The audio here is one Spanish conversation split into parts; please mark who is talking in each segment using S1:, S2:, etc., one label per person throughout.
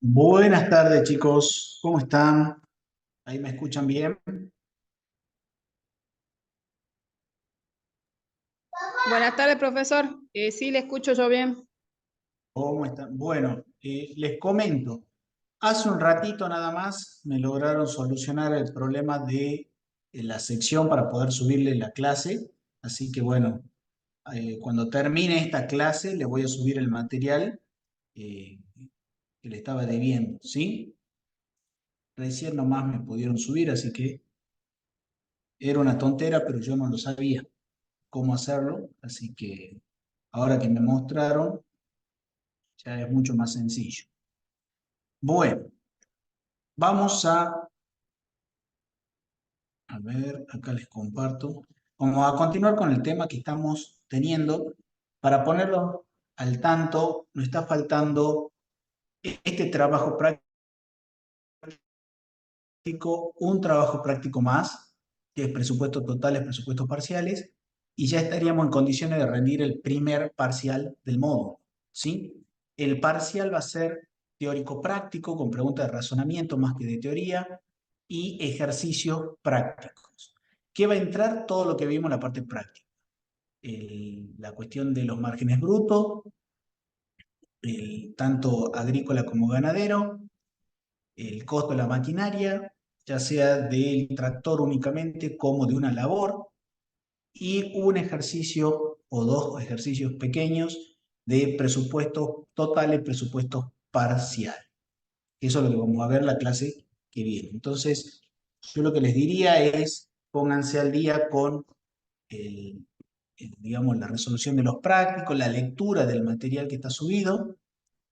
S1: Buenas tardes, chicos. ¿Cómo están? ¿Ahí me escuchan bien?
S2: Buenas tardes, profesor. Sí, le escucho yo bien.
S1: ¿Cómo están? Bueno, les comento. Hace un ratito nada más me lograron solucionar el problema de la sección para poder subirle la clase. Así que bueno, cuando termine esta clase le voy a subir el material eh, que le estaba debiendo, ¿sí? Recién nomás me pudieron subir, así que era una tontera, pero yo no lo sabía cómo hacerlo. Así que ahora que me mostraron, ya es mucho más sencillo. Bueno, vamos a ver, acá les comparto. Vamos a continuar con el tema que estamos teniendo. Para ponerlo al tanto, nos está faltando este trabajo práctico, un trabajo práctico más, que es presupuestos totales, presupuestos parciales, y ya estaríamos en condiciones de rendir el primer parcial del módulo, ¿sí? El parcial va a ser teórico-práctico, con preguntas de razonamiento más que de teoría, y ejercicios prácticos. ¿Qué va a entrar? Todo lo que vimos en la parte práctica. La cuestión de los márgenes brutos, tanto agrícola como ganadero, el costo de la maquinaria, ya sea del tractor únicamente como de una labor, y un ejercicio o dos ejercicios pequeños de presupuestos totales, presupuestos parciales. Eso es lo que vamos a ver la clase que viene. Entonces, yo lo que les diría es, pónganse al día con digamos, la resolución de los prácticos, la lectura del material que está subido,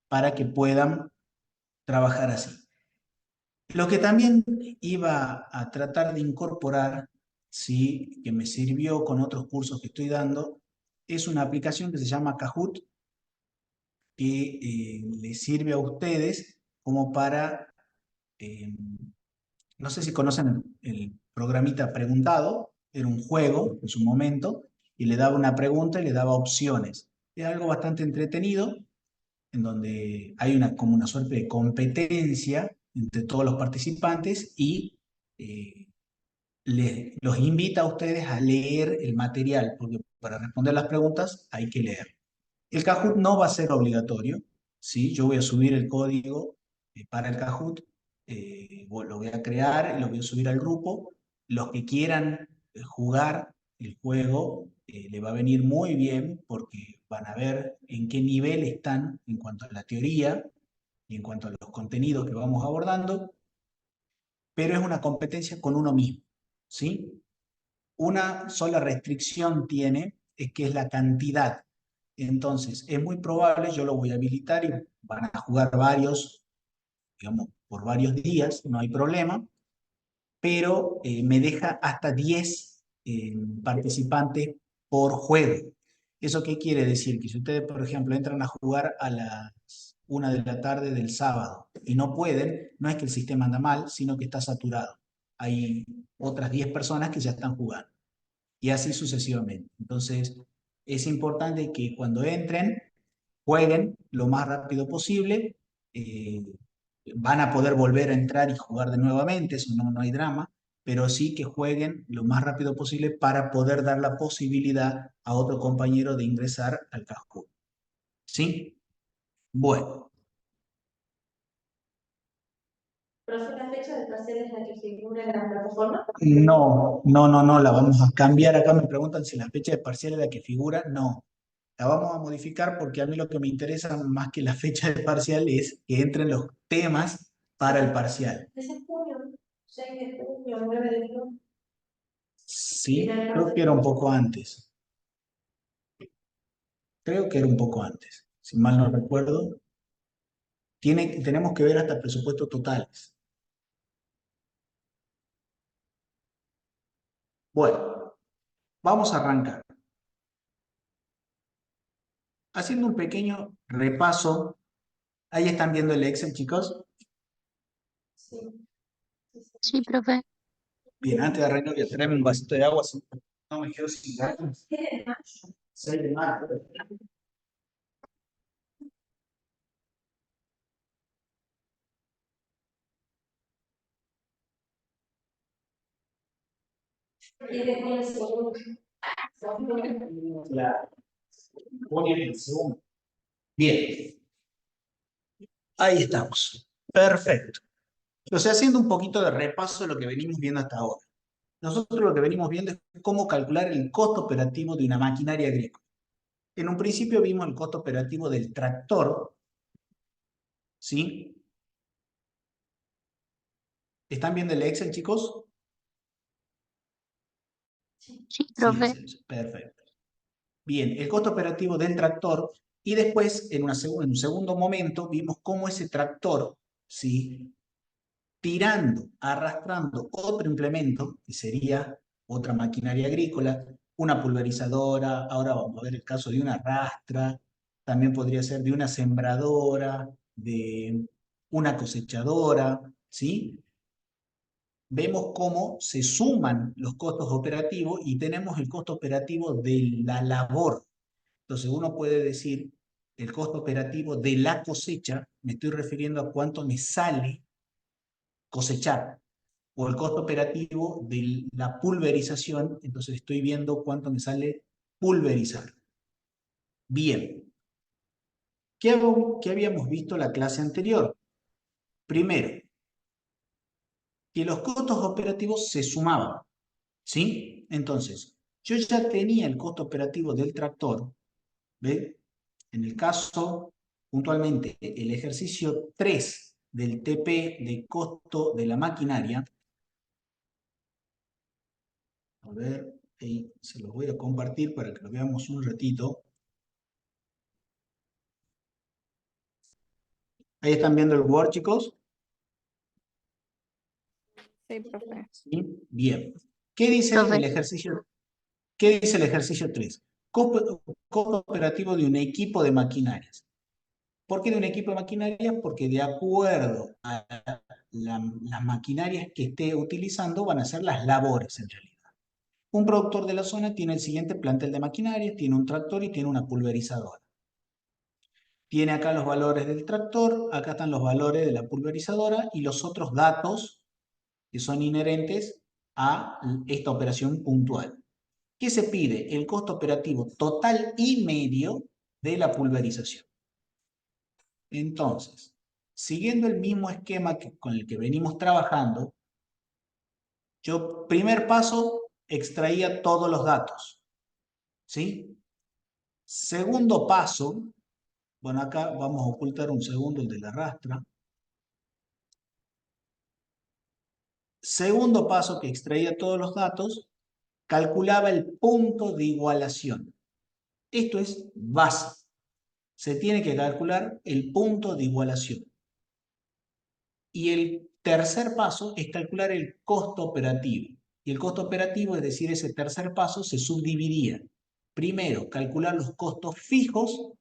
S1: para que puedan trabajar así. Lo que también iba a tratar de incorporar, sí, que me sirvió con otros cursos que estoy dando, es una aplicación que se llama Kahoot, que les sirve a ustedes como para, eh, no sé si conocen el programita Preguntado, era un juego en su momento, y le daba una pregunta y le daba opciones. Es algo bastante entretenido, en donde hay como una suerte de competencia entre todos los participantes y eh, los invita a ustedes a leer el material, porque para responder las preguntas hay que leer. El Kahoot no va a ser obligatorio, ¿sí? Yo voy a subir el código para el Kahoot, lo voy a crear y lo voy a subir al grupo. Los que quieran jugar el juego le va a venir muy bien porque van a ver en qué nivel están en cuanto a la teoría y en cuanto a los contenidos que vamos abordando, pero es una competencia con uno mismo, ¿sí? Una sola restricción tiene, es que es la cantidad. Entonces, es muy probable, yo lo voy a habilitar y van a jugar varios, digamos, por varios días, no hay problema, pero me deja hasta 10 participantes por juego. ¿Eso qué quiere decir? Que si ustedes, por ejemplo, entran a jugar a las 1 de la tarde del sábado y no pueden, no es que el sistema anda mal, sino que está saturado. Hay otras 10 personas que ya están jugando y así sucesivamente. Entonces, es importante que cuando entren, jueguen lo más rápido posible. eh, Van a poder volver a entrar y jugar de nuevamente, eso no hay drama, pero sí que jueguen lo más rápido posible para poder dar la posibilidad a otro compañero de ingresar al casco. ¿Sí? Bueno.
S3: ¿Profe, la fecha de parcial es la que figura en la plataforma?
S1: No, la vamos a cambiar. Acá me preguntan si la fecha de parcial es la que figura. No, la vamos a modificar porque a mí lo que me interesa más que la fecha de parcial es que entren los temas para el parcial.
S3: Es en junio, 6 de junio, 9 de junio.
S1: Sí, creo que era un poco antes. Creo que era un poco antes. Si mal no recuerdo, tenemos que ver hasta presupuestos totales. Bueno, vamos a arrancar. Haciendo un pequeño repaso. Ahí están viendo el Excel, chicos.
S3: Sí, sí, sí.
S4: Sí, profe.
S1: Bien, antes de arrancar, voy a traerme un vasito de agua. No me quedo sin ganas.
S3: ¿Qué de mayo?
S1: 6 de mayo.
S3: Y después el segundo.
S1: Claro. Ponen el segundo. Bien. Ahí estamos. Perfecto. Entonces, haciendo un poquito de repaso de lo que venimos viendo hasta ahora. Nosotros lo que venimos viendo es cómo calcular el costo operativo de una maquinaria agrícola. En un principio vimos el costo operativo del tractor, ¿sí? ¿Están viendo el Excel, chicos?
S4: Sí,
S1: Sí,
S4: profe.
S1: perfecto. Bien, el costo operativo del tractor y después, en un segundo momento, vimos cómo ese tractor, ¿sí? Tirando, arrastrando otro implemento, que sería otra maquinaria agrícola, una pulverizadora, ahora vamos a ver el caso de una rastra, también podría ser de una sembradora, de una cosechadora, ¿sí? Vemos cómo se suman los costos operativos y tenemos el costo operativo de la labor. Entonces uno puede decir, el costo operativo de la cosecha, me estoy refiriendo a cuánto me sale cosechar, o el costo operativo de la pulverización, entonces estoy viendo cuánto me sale pulverizar. Bien, ¿qué habíamos visto la clase anterior? Primero, que los costos operativos se sumaban, ¿sí? Entonces, yo ya tenía el costo operativo del tractor, ¿ve? En el caso, puntualmente, el ejercicio 3 del TP de costo de la maquinaria, a ver, ahí se los voy a compartir para que lo veamos un ratito. Ahí están viendo el Word, chicos.
S2: Sí, profe.
S1: ¿Sí? Bien. ¿Qué dice
S4: Profe.
S1: el ejercicio? ¿Qué dice el ejercicio 3? Costo operativo de un equipo de maquinarias. ¿Por qué de un equipo de maquinarias? Porque de acuerdo a las maquinarias que esté utilizando van a ser las labores en realidad. Un productor de la zona tiene el siguiente plantel de maquinarias, tiene un tractor y tiene una pulverizadora. Tiene acá los valores del tractor, acá están los valores de la pulverizadora y los otros datos que son inherentes a esta operación puntual. ¿Qué se pide? El costo operativo total y medio de la pulverización. Entonces, siguiendo el mismo esquema con el que venimos trabajando, yo, primer paso, extraía todos los datos. ¿Sí? Segundo paso, bueno, acá vamos a ocultar un segundo el de la rastra. Segundo paso que extraía todos los datos, calculaba el punto de igualación. Esto es base. Se tiene que calcular el punto de igualación. Y el tercer paso es calcular el costo operativo. Y el costo operativo, es decir, ese tercer paso, se subdividía. Primero, calcular los costos fijos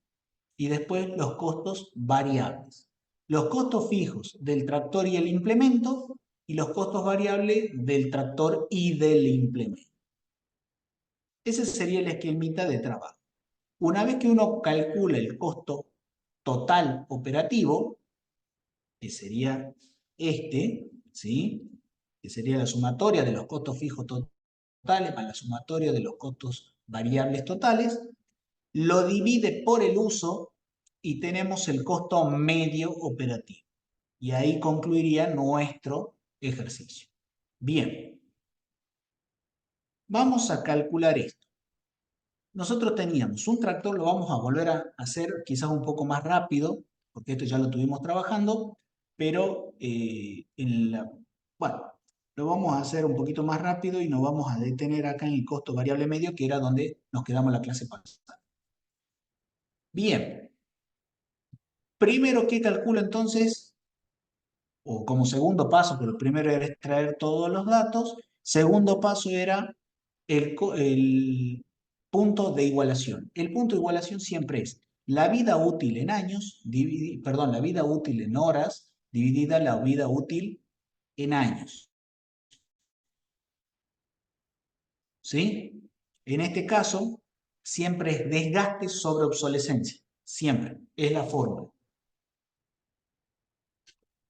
S1: y después los costos variables. Los costos fijos del tractor y el implemento y los costos variables del tractor y del implemento. Ese sería el esquemita de trabajo. Una vez que uno calcula el costo total operativo, que sería este, ¿sí? Que sería la sumatoria de los costos fijos totales más la sumatoria de los costos variables totales, lo divide por el uso y tenemos el costo medio operativo. Y ahí concluiría nuestro ejercicio. Bien, vamos a calcular esto. Nosotros teníamos un tractor, lo vamos a volver a hacer quizás un poco más rápido, porque esto ya lo tuvimos trabajando, pero bueno, lo vamos a hacer un poquito más rápido y nos vamos a detener acá en el costo variable medio, que era donde nos quedamos la clase pasada. Bien, primero, ¿qué calculo entonces? O como segundo paso, pero primero era extraer todos los datos, segundo paso era el punto de igualación. El punto de igualación siempre es la vida útil en años, perdón, la vida útil en horas, dividida la vida útil en años. ¿Sí? En este caso, siempre es desgaste sobre obsolescencia. Siempre. Es la fórmula.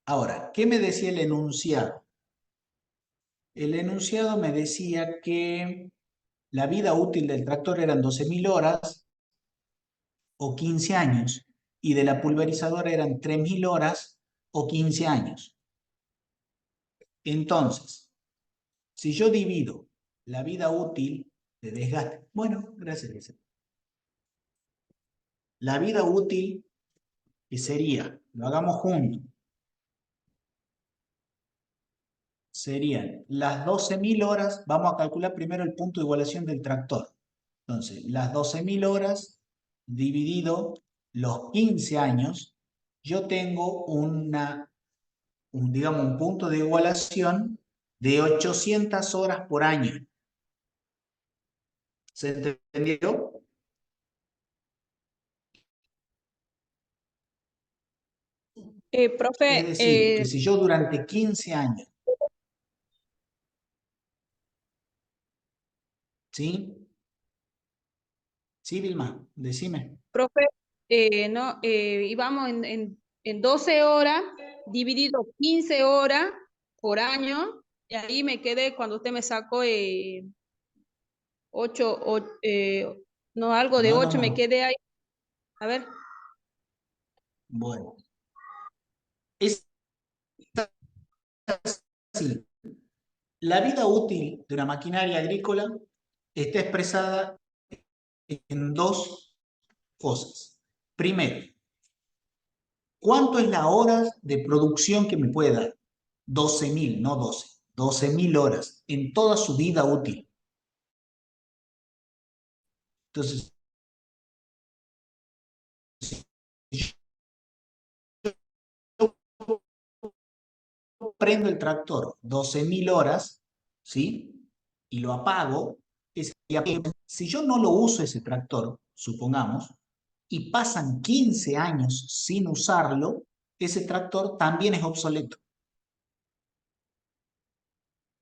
S1: Ahora, ¿qué me decía el enunciado? El enunciado me decía que la vida útil del tractor eran 12.000 horas o 15 años, y de la pulverizadora eran 3.000 horas o 15 años. Entonces, si yo divido la vida útil de desgaste, bueno, gracias. La vida útil, que sería, lo hagamos juntos, serían las 12.000 horas, vamos a calcular primero el punto de igualación del tractor. Entonces, las 12.000 horas dividido los 15 años, yo tengo digamos, un punto de igualación de 800 horas por año. ¿Se entendió? Es
S2: Profe,
S1: decir, que si yo durante 15 años, ¿sí? Sí, Vilma, decime.
S2: profe, no, íbamos en 12 horas, dividido 15 horas por año, y ahí me quedé cuando usted me sacó 8, no, algo de
S1: No, no,
S2: 8, me
S1: no.
S2: quedé ahí. A ver,
S1: Bueno, es así. La vida útil de una maquinaria agrícola está expresada en dos cosas. Primero, ¿cuánto es la horas de producción que me puede dar? 12.000, no 12. 12.000 horas en toda su vida útil. Entonces, si yo prendo el tractor 12.000 horas, ¿sí? Y lo apago, si yo no lo uso ese tractor, supongamos, y pasan 15 años sin usarlo, ese tractor también es obsoleto.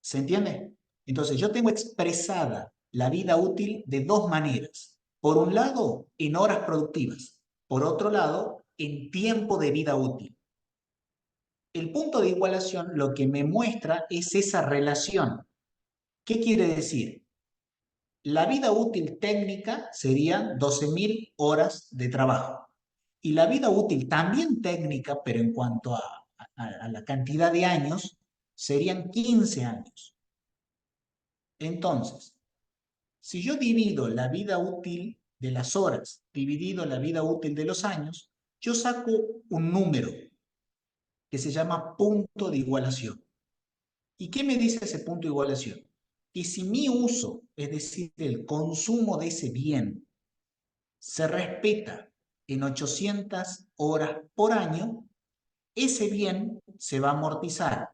S1: ¿Se entiende? Entonces, yo tengo expresada la vida útil de dos maneras. Por un lado, en horas productivas. Por otro lado, en tiempo de vida útil. El punto de igualación lo que me muestra es esa relación. ¿Qué quiere decir? La vida útil técnica serían 12.000 horas de trabajo. Y la vida útil también técnica, pero en cuanto a la cantidad de años, serían 15 años. Entonces, si yo divido la vida útil de las horas, dividido la vida útil de los años, yo saco un número que se llama punto de igualación. ¿Y qué me dice ese punto de igualación? Que si mi uso, es decir, el consumo de ese bien, se respeta en 800 horas por año, ese bien se va a amortizar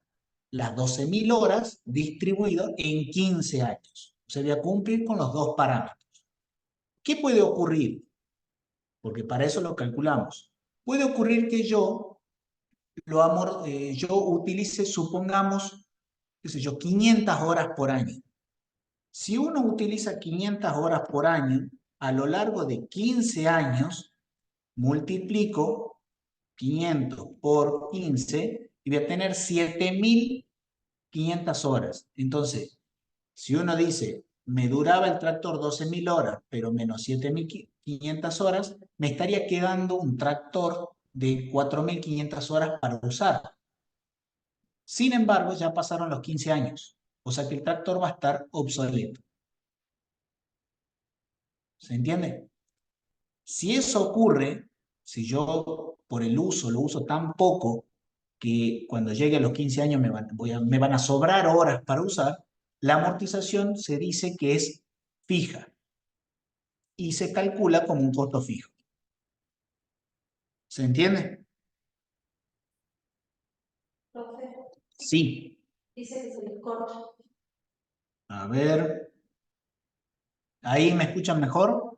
S1: las 12.000 horas distribuido en 15 años. O sea, voy a cumplir con los dos parámetros. ¿Qué puede ocurrir? Porque para eso lo calculamos. Puede ocurrir que yo utilice, supongamos, qué sé yo, 500 horas por año. Si uno utiliza 500 horas por año, a lo largo de 15 años, multiplico 500 por 15 y voy a tener 7.500 horas. Entonces, si uno dice, me duraba el tractor 12.000 horas, pero menos 7.500 horas, me estaría quedando un tractor de 4.500 horas para usar. Sin embargo, ya pasaron los 15 años, o sea que el tractor va a estar obsoleto. ¿Se entiende? Si eso ocurre, si yo por el uso lo uso tan poco que cuando llegue a los 15 años me van a sobrar horas para usar, la amortización se dice que es fija y se calcula como un costo fijo. ¿Se entiende?
S3: Profe,
S1: Sí.
S3: dice que se les corta.
S1: A ver, ¿ahí me escuchan mejor?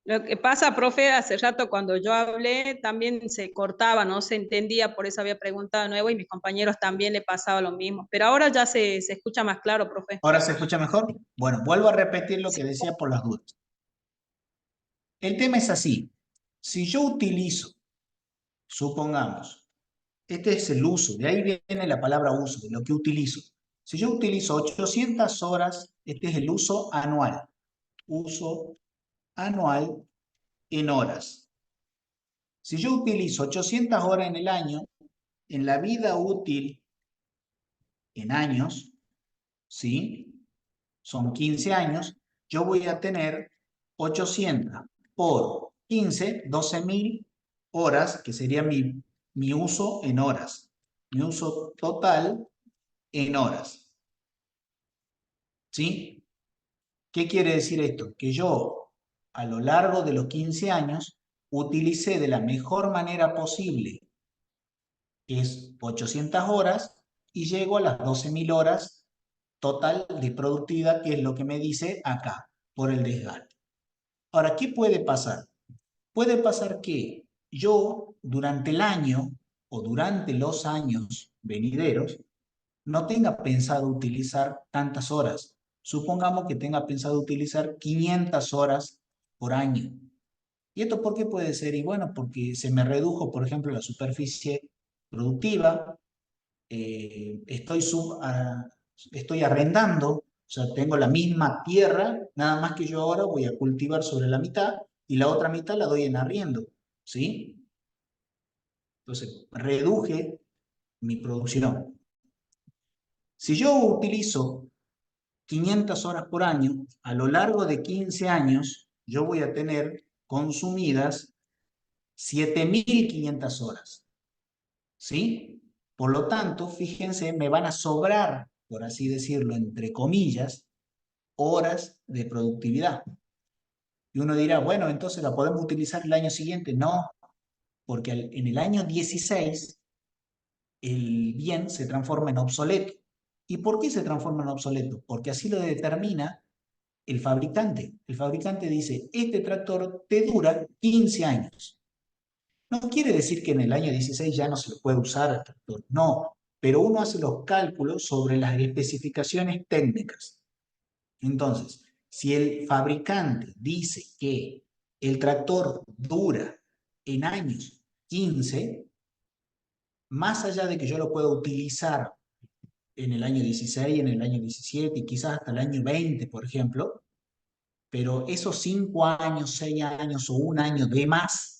S2: lo que pasa, profe, hace rato cuando yo hablé también se cortaba, no se entendía, por eso había preguntado de nuevo y mis compañeros también le pasaba lo mismo. Pero ahora ya se escucha más claro, profe.
S1: ¿Ahora se escucha mejor? Bueno, vuelvo a repetir lo
S2: Sí.
S1: que decía por las dudas. El tema es así. Si yo utilizo, supongamos, Este es el uso, de ahí viene la palabra uso, de lo que utilizo. Si yo utilizo 800 horas, este es el uso anual. Uso anual en horas. Si yo utilizo 800 horas en el año, en la vida útil, en años, ¿sí? Son 15 años, yo voy a tener 800 por 15, 12.000 horas, que sería mi uso en horas. Mi uso total en horas. ¿Sí? ¿Qué quiere decir esto? Que yo, a lo largo de los 15 años, utilicé de la mejor manera posible, que es 800 horas, y llego a las 12.000 horas total de productividad, que es lo que me dice acá, por el desgaste. Ahora, ¿qué puede pasar? Puede pasar que yo, durante el año o durante los años venideros, no tenga pensado utilizar tantas horas. Supongamos que tenga pensado utilizar 500 horas por año. ¿Y esto por qué puede ser? Y bueno, porque se me redujo, por ejemplo, la superficie productiva, estoy arrendando, o sea, tengo la misma tierra, nada más que yo ahora voy a cultivar sobre la mitad y la otra mitad la doy en arriendo, ¿sí? Entonces, reduje mi producción. Si yo utilizo 500 horas por año, a lo largo de 15 años, yo voy a tener consumidas 7.500 horas, ¿sí? Por lo tanto, fíjense, me van a sobrar, por así decirlo, entre comillas, horas de productividad. Y uno dirá, bueno, entonces la podemos utilizar el año siguiente. No, porque en el año 16 el bien se transforma en obsoleto. ¿Y por qué se transforma en obsoleto? Porque así lo determina el fabricante. El fabricante dice, este tractor te dura 15 años. No quiere decir que en el año 16 ya no se lo puede usar el tractor, no, pero uno hace los cálculos sobre las especificaciones técnicas. Entonces, si el fabricante dice que el tractor dura en años 15, más allá de que yo lo pueda utilizar en el año 16, en el año 17 y quizás hasta el año 20, por ejemplo, pero esos 5 años, 6 años o un año de más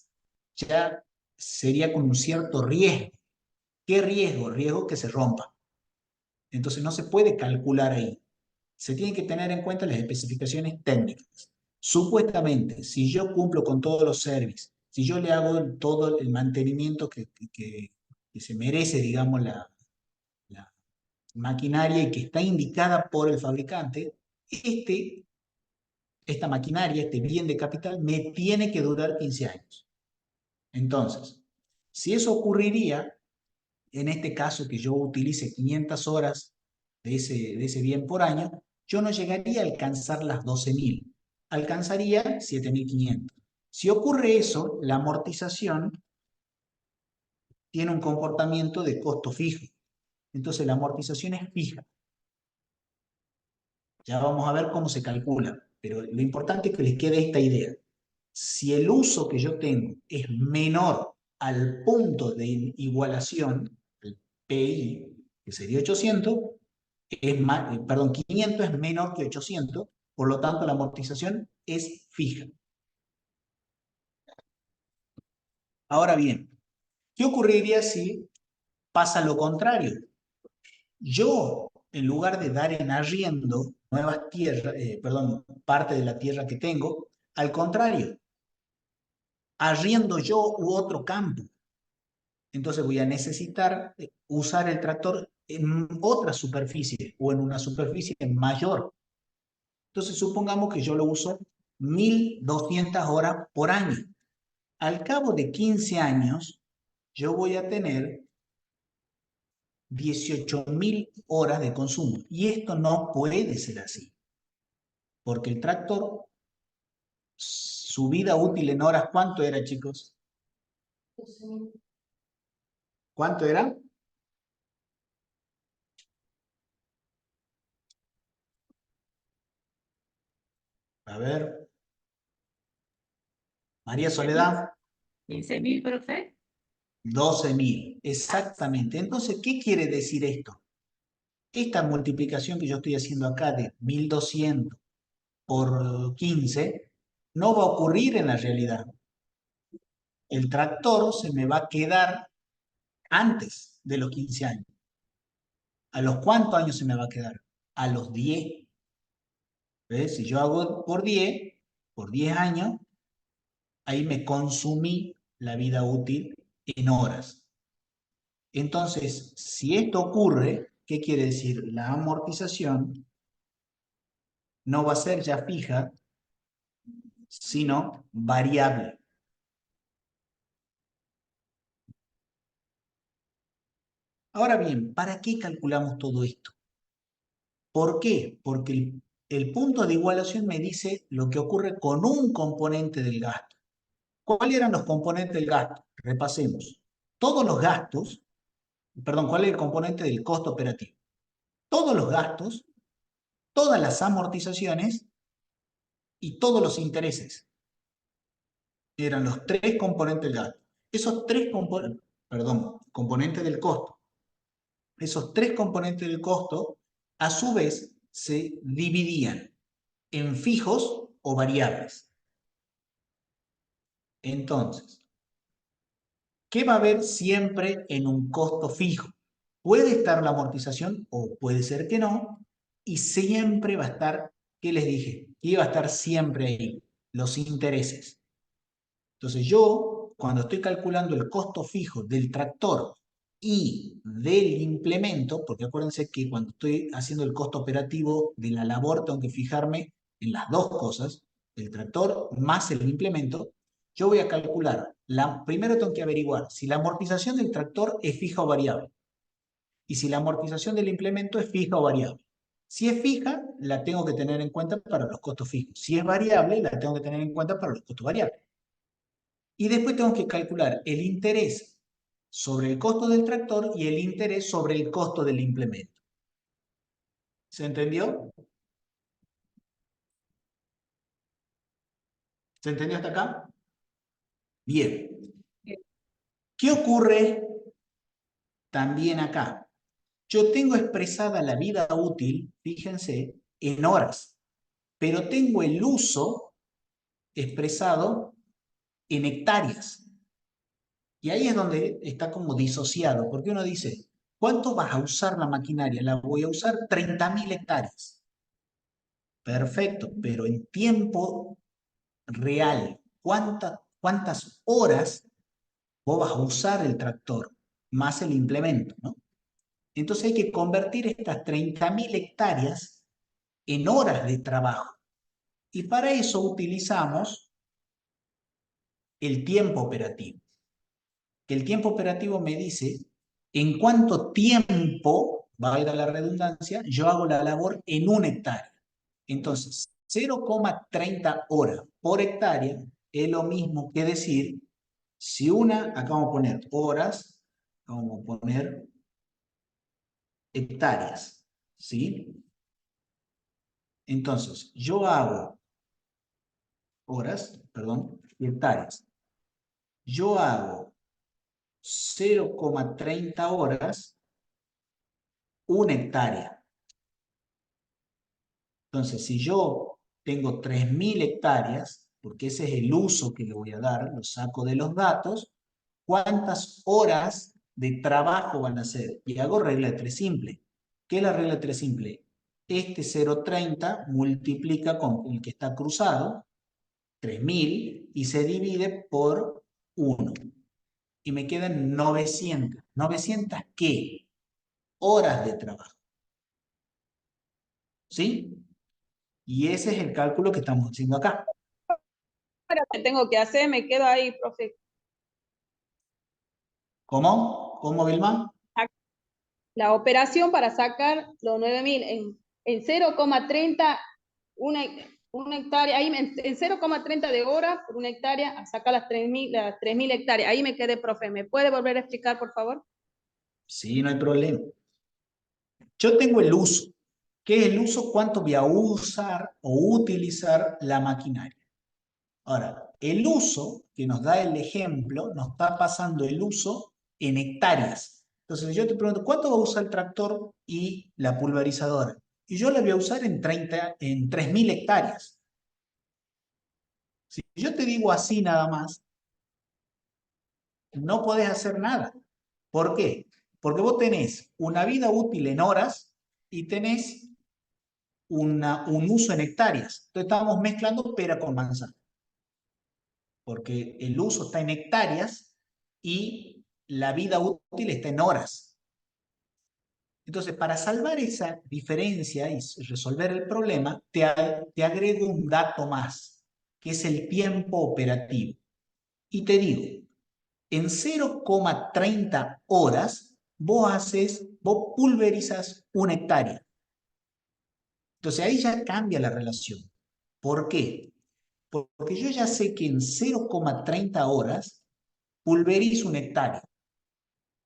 S1: ya sería con un cierto riesgo. ¿Qué riesgo? Riesgo que se rompa. Entonces no se puede calcular ahí. Se tienen que tener en cuenta las especificaciones técnicas. Supuestamente, si yo cumplo con todos los servicios, si yo le hago todo el mantenimiento que se merece, digamos, la maquinaria y que está indicada por el fabricante, esta maquinaria, este bien de capital, me tiene que durar 15 años. Entonces, si eso ocurriría, en este caso que yo utilice 500 horas de ese bien por año, yo no llegaría a alcanzar las 12.000, alcanzaría 7.500. Si ocurre eso, la amortización tiene un comportamiento de costo fijo. Entonces la amortización es fija. Ya vamos a ver cómo se calcula, pero lo importante es que les quede esta idea. Si el uso que yo tengo es menor al punto de igualación, el PI, que sería 800, perdón, 500 es menor que 800, por lo tanto la amortización es fija. Ahora bien, ¿qué ocurriría si pasa lo contrario? Yo, en lugar de dar en arriendo nuevas tierras, perdón, parte de la tierra que tengo, al contrario, arriendo yo u otro campo. Entonces voy a necesitar usar el tractor en otra superficie o en una superficie mayor. Entonces supongamos que yo lo uso 1.200 horas por año. Al cabo de 15 años, yo voy a tener 18.000 horas de consumo. Y esto no puede ser así, porque el tractor, su vida útil en horas, ¿cuánto era, chicos? ¿Cuánto era? A ver, María Soledad.
S4: 15.000, profe.
S1: 12.000, exactamente. Entonces, ¿qué quiere decir esto? Esta multiplicación que yo estoy haciendo acá de 1.200 por 15 no va a ocurrir en la realidad. El tractor se me va a quedar antes de los 15 años. ¿A los cuántos años se me va a quedar? A los 10. ¿Ves? Si yo hago por 10 años, ahí me consumí la vida útil en horas. Entonces, si esto ocurre, ¿qué quiere decir? La amortización no va a ser ya fija, sino variable. Ahora bien, ¿para qué calculamos todo esto? ¿Por qué? Porque el punto de igualación me dice lo que ocurre con un componente del gasto. ¿Cuáles eran los componentes del gasto? Repasemos. Todos los gastos, perdón, ¿cuál es el componente del costo operativo? Todos los gastos, todas las amortizaciones y todos los intereses. Eran los tres componentes del gasto. Esos tres componentes del costo. Esos tres componentes del costo, a su vez, se dividían en fijos o variables. Entonces, ¿qué va a haber siempre en un costo fijo? Puede estar la amortización o puede ser que no, y siempre va a estar, ¿qué les dije? Iba a estar siempre ahí, los intereses. Entonces yo, cuando estoy calculando el costo fijo del tractor y del implemento, porque acuérdense que cuando estoy haciendo el costo operativo de la labor, tengo que fijarme en las dos cosas, el tractor más el implemento, yo voy a calcular, primero tengo que averiguar si la amortización del tractor es fija o variable, y si la amortización del implemento es fija o variable. Si es fija, la tengo que tener en cuenta para los costos fijos. Si es variable, la tengo que tener en cuenta para los costos variables. Y después tengo que calcular el interés sobre el costo del tractor y el interés sobre el costo del implemento. ¿Se entendió? ¿Se entendió hasta acá? Bien. ¿Qué ocurre también acá? Yo tengo expresada la vida útil, fíjense, en horas, pero tengo el uso expresado en hectáreas. Y ahí es donde está como disociado, porque uno dice, ¿cuánto vas a usar la maquinaria? La voy a usar 30.000 hectáreas. Perfecto, pero en tiempo real, ¿cuántas horas vos vas a usar el tractor más el implemento, ¿no? Entonces hay que convertir estas 30.000 hectáreas en horas de trabajo. Y para eso utilizamos el tiempo operativo. Que el tiempo operativo me dice en cuánto tiempo, valga la redundancia, yo hago la labor en una hectárea. Entonces, 0,30 horas por hectárea es lo mismo que decir, si acá vamos a poner horas, vamos a poner hectáreas, ¿sí? Entonces, yo hago hectáreas. Yo hago 0,30 horas, una hectárea. Entonces, si yo tengo 3.000 hectáreas, porque ese es el uso que le voy a dar, lo saco de los datos, ¿cuántas horas de trabajo van a ser? Y hago regla de 3 simple. ¿Qué es la regla de 3 simple? Este 0,30 multiplica con el que está cruzado, 3.000, y se divide por 1. Y me quedan 900. ¿900 qué? Horas de trabajo. ¿Sí? Y ese es el cálculo que estamos haciendo acá.
S2: Ahora que tengo que hacer, me quedo ahí, profe.
S1: ¿Cómo? ¿Cómo, Vilma?
S2: La operación para sacar los 9.000 en 0,30, una hectárea, ahí en 0,30 de hora por una hectárea, a sacar las 3.000 hectáreas. Ahí me quedé, profe. ¿Me puede volver a explicar, por favor?
S1: Sí, no hay problema. Yo tengo el uso. ¿Qué es el uso? ¿Cuánto voy a usar o utilizar la maquinaria? Ahora, el uso que nos da el ejemplo, nos está pasando el uso en hectáreas. Entonces yo te pregunto, ¿cuánto va a usar el tractor y la pulverizadora? Y yo la voy a usar en 3.000 hectáreas. Si yo te digo así nada más, no podés hacer nada. ¿Por qué? Porque vos tenés una vida útil en horas y tenés un uso en hectáreas. Entonces estamos mezclando pera con manzana, porque el uso está en hectáreas y la vida útil está en horas. Entonces, para salvar esa diferencia y resolver el problema, te agrego un dato más, que es el tiempo operativo. Y te digo, en 0,30 horas, vos pulverizas una hectárea. Entonces ahí ya cambia la relación. ¿Por qué? Porque yo ya sé que en 0,30 horas pulverizo una hectárea.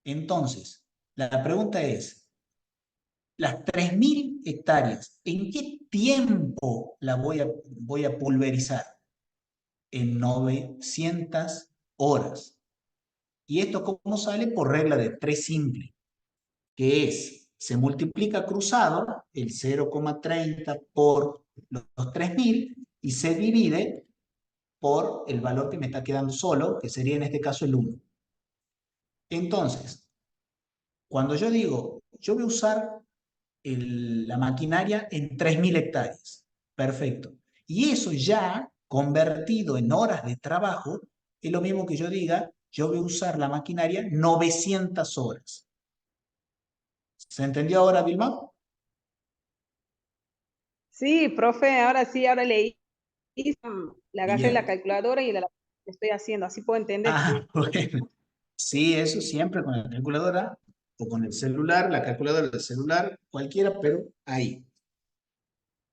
S1: Entonces, la pregunta es, las 3.000 hectáreas, ¿en qué tiempo la voy a pulverizar? En 900 horas. ¿Y esto cómo sale? Por regla de 3 simple, que es, se multiplica cruzado el 0,30 por los 3.000 y se divide por el valor que me está quedando solo, que sería en este caso el 1. Entonces, cuando yo digo, yo voy a usar la maquinaria en 3.000 hectáreas, perfecto. Y eso ya convertido en horas de trabajo, es lo mismo que yo diga, yo voy a usar la maquinaria 900 horas. ¿Se entendió ahora, Vilma?
S2: Sí, profe, ahora sí, ahora leí, le agarré la
S1: Bien.
S2: calculadora y la estoy haciendo, así puedo entender.
S1: Ah, bueno. Sí, eso siempre con la calculadora o con el celular, la calculadora del celular, cualquiera, pero ahí.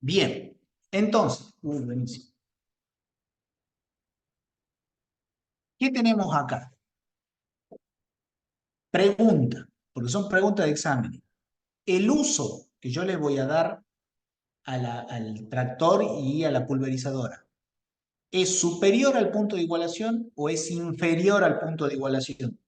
S1: Bien. Entonces, buenísimo. ¿Qué tenemos acá? Pregunta, porque son preguntas de examen. El uso que yo le voy a dar al tractor y a la pulverizadora, ¿es superior al punto de igualación o es inferior al punto de igualación?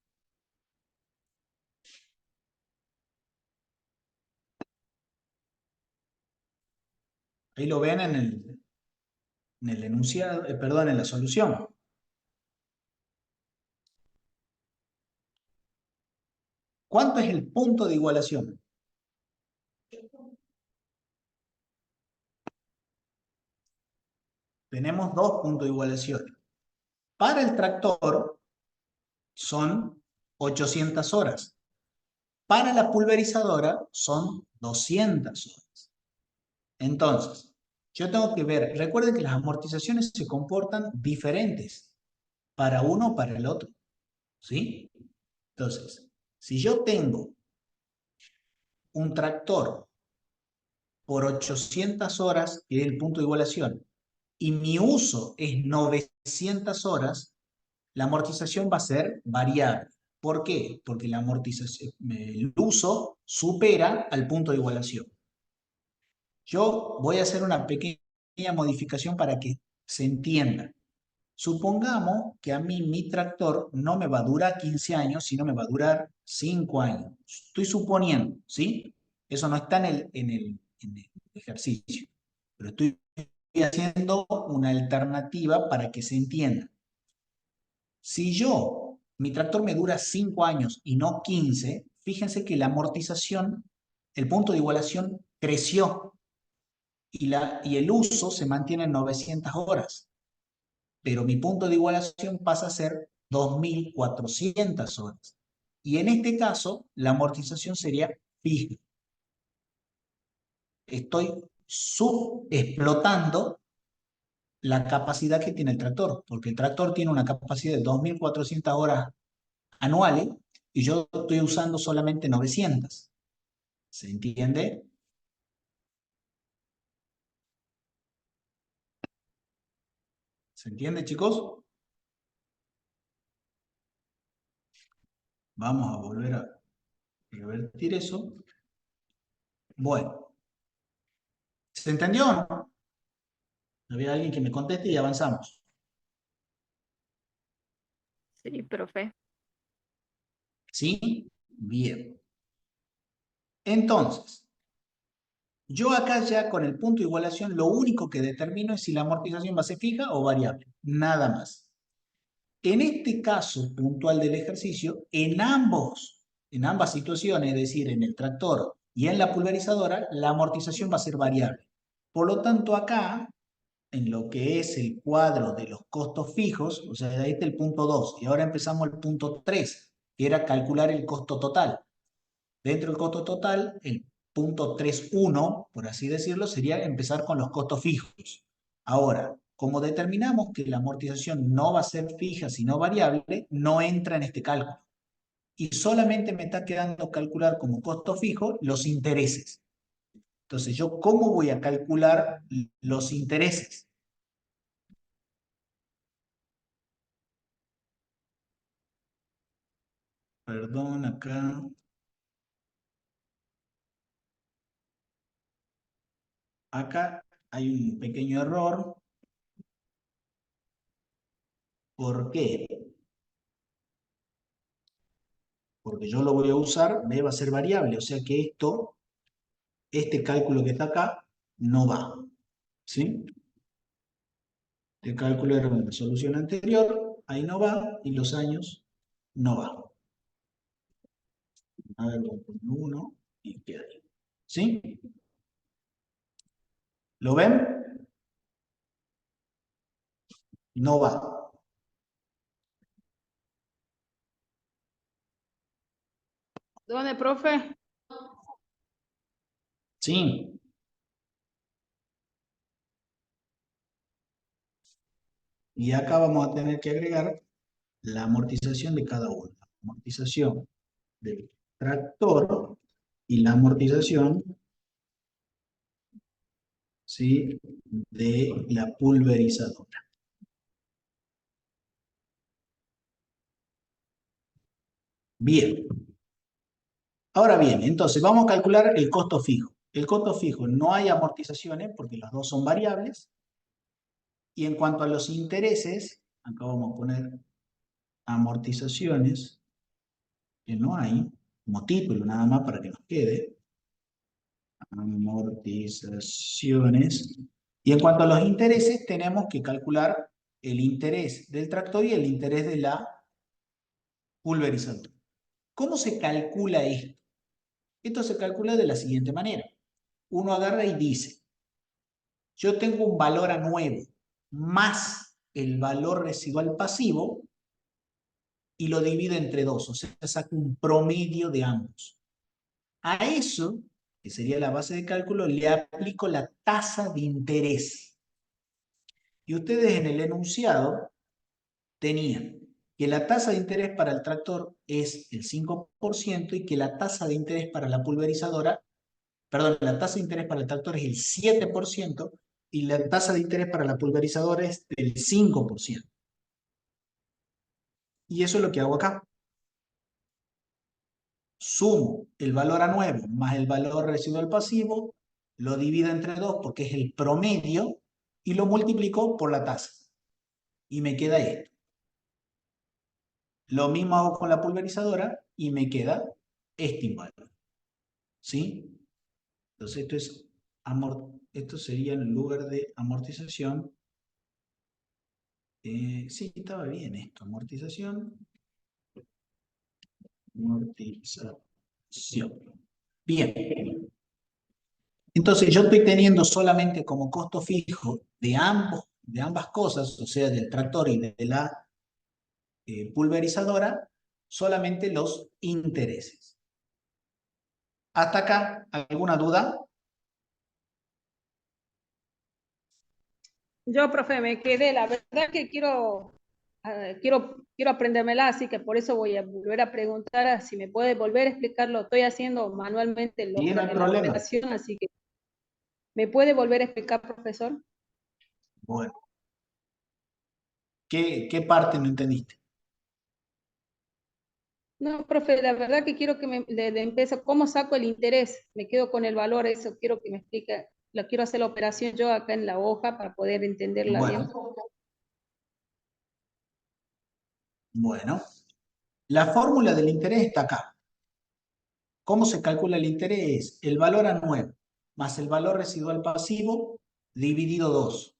S1: Ahí lo ven en el enunciado, perdón, en la solución. ¿Cuánto es el punto de igualación? Tenemos dos puntos de igualación. Para el tractor son 800 horas. Para la pulverizadora son 200 horas. Entonces, yo tengo que ver, recuerden que las amortizaciones se comportan diferentes para uno o para el otro, ¿sí? Entonces, si yo tengo un tractor por 800 horas, que es el punto de igualación, y mi uso es 900 horas, la amortización va a ser variable. ¿Por qué? Porque la amortización, el uso supera al punto de igualación. Yo voy a hacer una pequeña modificación para que se entienda. Supongamos que a mí mi tractor no me va a durar 15 años, sino me va a durar 5 años. Estoy suponiendo, ¿sí? Eso no está en el ejercicio, pero estoy haciendo una alternativa para que se entienda. Si mi tractor me dura 5 años y no 15, fíjense que la amortización, el punto de igualación creció y el uso se mantiene en 900 horas, pero mi punto de igualación pasa a ser 2.400 horas. Y en este caso, la amortización sería fija. Estoy subexplotando la capacidad que tiene el tractor, porque el tractor tiene una capacidad de 2.400 horas anuales y yo estoy usando solamente 900. ¿Se entiende? ¿Se entiende, chicos? Vamos a volver a revertir eso. Bueno, ¿se entendió o no? Había alguien que me conteste y avanzamos.
S4: Sí, profe.
S1: ¿Sí? Bien. Entonces, yo acá ya con el punto de igualación lo único que determino es si la amortización va a ser fija o variable. Nada más. En este caso puntual del ejercicio, en ambas situaciones, es decir, en el tractor y en la pulverizadora, la amortización va a ser variable. Por lo tanto, acá, en lo que es el cuadro de los costos fijos, o sea, ahí está el punto 2, y ahora empezamos el punto 3, que era calcular el costo total. Dentro del costo total, el punto 3.1, por así decirlo, sería empezar con los costos fijos. Ahora, como determinamos que la amortización no va a ser fija, sino variable, no entra en este cálculo. Y solamente me está quedando calcular como costo fijo los intereses. Entonces, ¿yo cómo voy a calcular los intereses? Perdón, acá. Acá hay un pequeño error. ¿Por qué? Porque yo lo voy a usar, B va a ser variable, o sea que este cálculo que está acá no va. ¿Sí? El cálculo era una solución anterior, ahí no va, y los años no va. A ver, lo pongo uno y queda ahí. ¿Sí? ¿Lo ven? No va.
S2: ¿Dónde, profe?
S1: ¿Sí? Y acá vamos a tener que agregar la amortización de cada uno. La amortización del tractor y la amortización, ¿sí?, de la pulverizadora. Bien. Ahora bien, entonces vamos a calcular el costo fijo. El costo fijo no hay amortizaciones porque los dos son variables. Y en cuanto a los intereses, acá vamos a poner amortizaciones, que no hay, como título nada más para que nos quede. Amortizaciones. Y en cuanto a los intereses, tenemos que calcular el interés del tractor y el interés de la pulverizadora. ¿Cómo se calcula esto? Esto se calcula de la siguiente manera. Uno agarra y dice, yo tengo un valor a nuevo más el valor residual pasivo y lo divido entre dos, o sea, saco un promedio de ambos. A eso, que sería la base de cálculo, le aplico la tasa de interés. Y ustedes en el enunciado tenían que la tasa de interés para el tractor es el 5% y que la tasa de interés para la pulverizadora, perdón, la tasa de interés para el tractor es el 7% y la tasa de interés para la pulverizadora es del 5%. Y eso es lo que hago acá. Sumo el valor a nuevo más el valor residual pasivo, lo divido entre 2 porque es el promedio y lo multiplico por la tasa. Y me queda esto. Lo mismo hago con la pulverizadora y me queda este valor. ¿Sí? Entonces esto sería en lugar de amortización. Sí, estaba bien esto. Amortización. Amortización. Bien. Entonces yo estoy teniendo solamente como costo fijo de ambas cosas, o sea, del tractor y de la pulverizadora, solamente los intereses. ¿Hasta acá alguna duda?
S2: Yo, profe, me quedé, la verdad que quiero aprendérmela, así que por eso voy a volver a preguntar si me puede volver a explicarlo. Estoy haciendo manualmente
S1: Sí, no hay
S2: la
S1: problema.
S2: operación, así que ¿me puede volver a explicar, profesor?
S1: Bueno, ¿qué parte no entendiste?
S2: No, profe, la verdad que quiero que le empiece, ¿cómo saco el interés? Me quedo con el valor, eso quiero que me explique. Lo quiero hacer la operación yo acá en la hoja para poder entenderla bien.
S1: Bueno, bueno. La fórmula del interés está acá. ¿Cómo se calcula el interés? El valor anual más el valor residual pasivo dividido 2.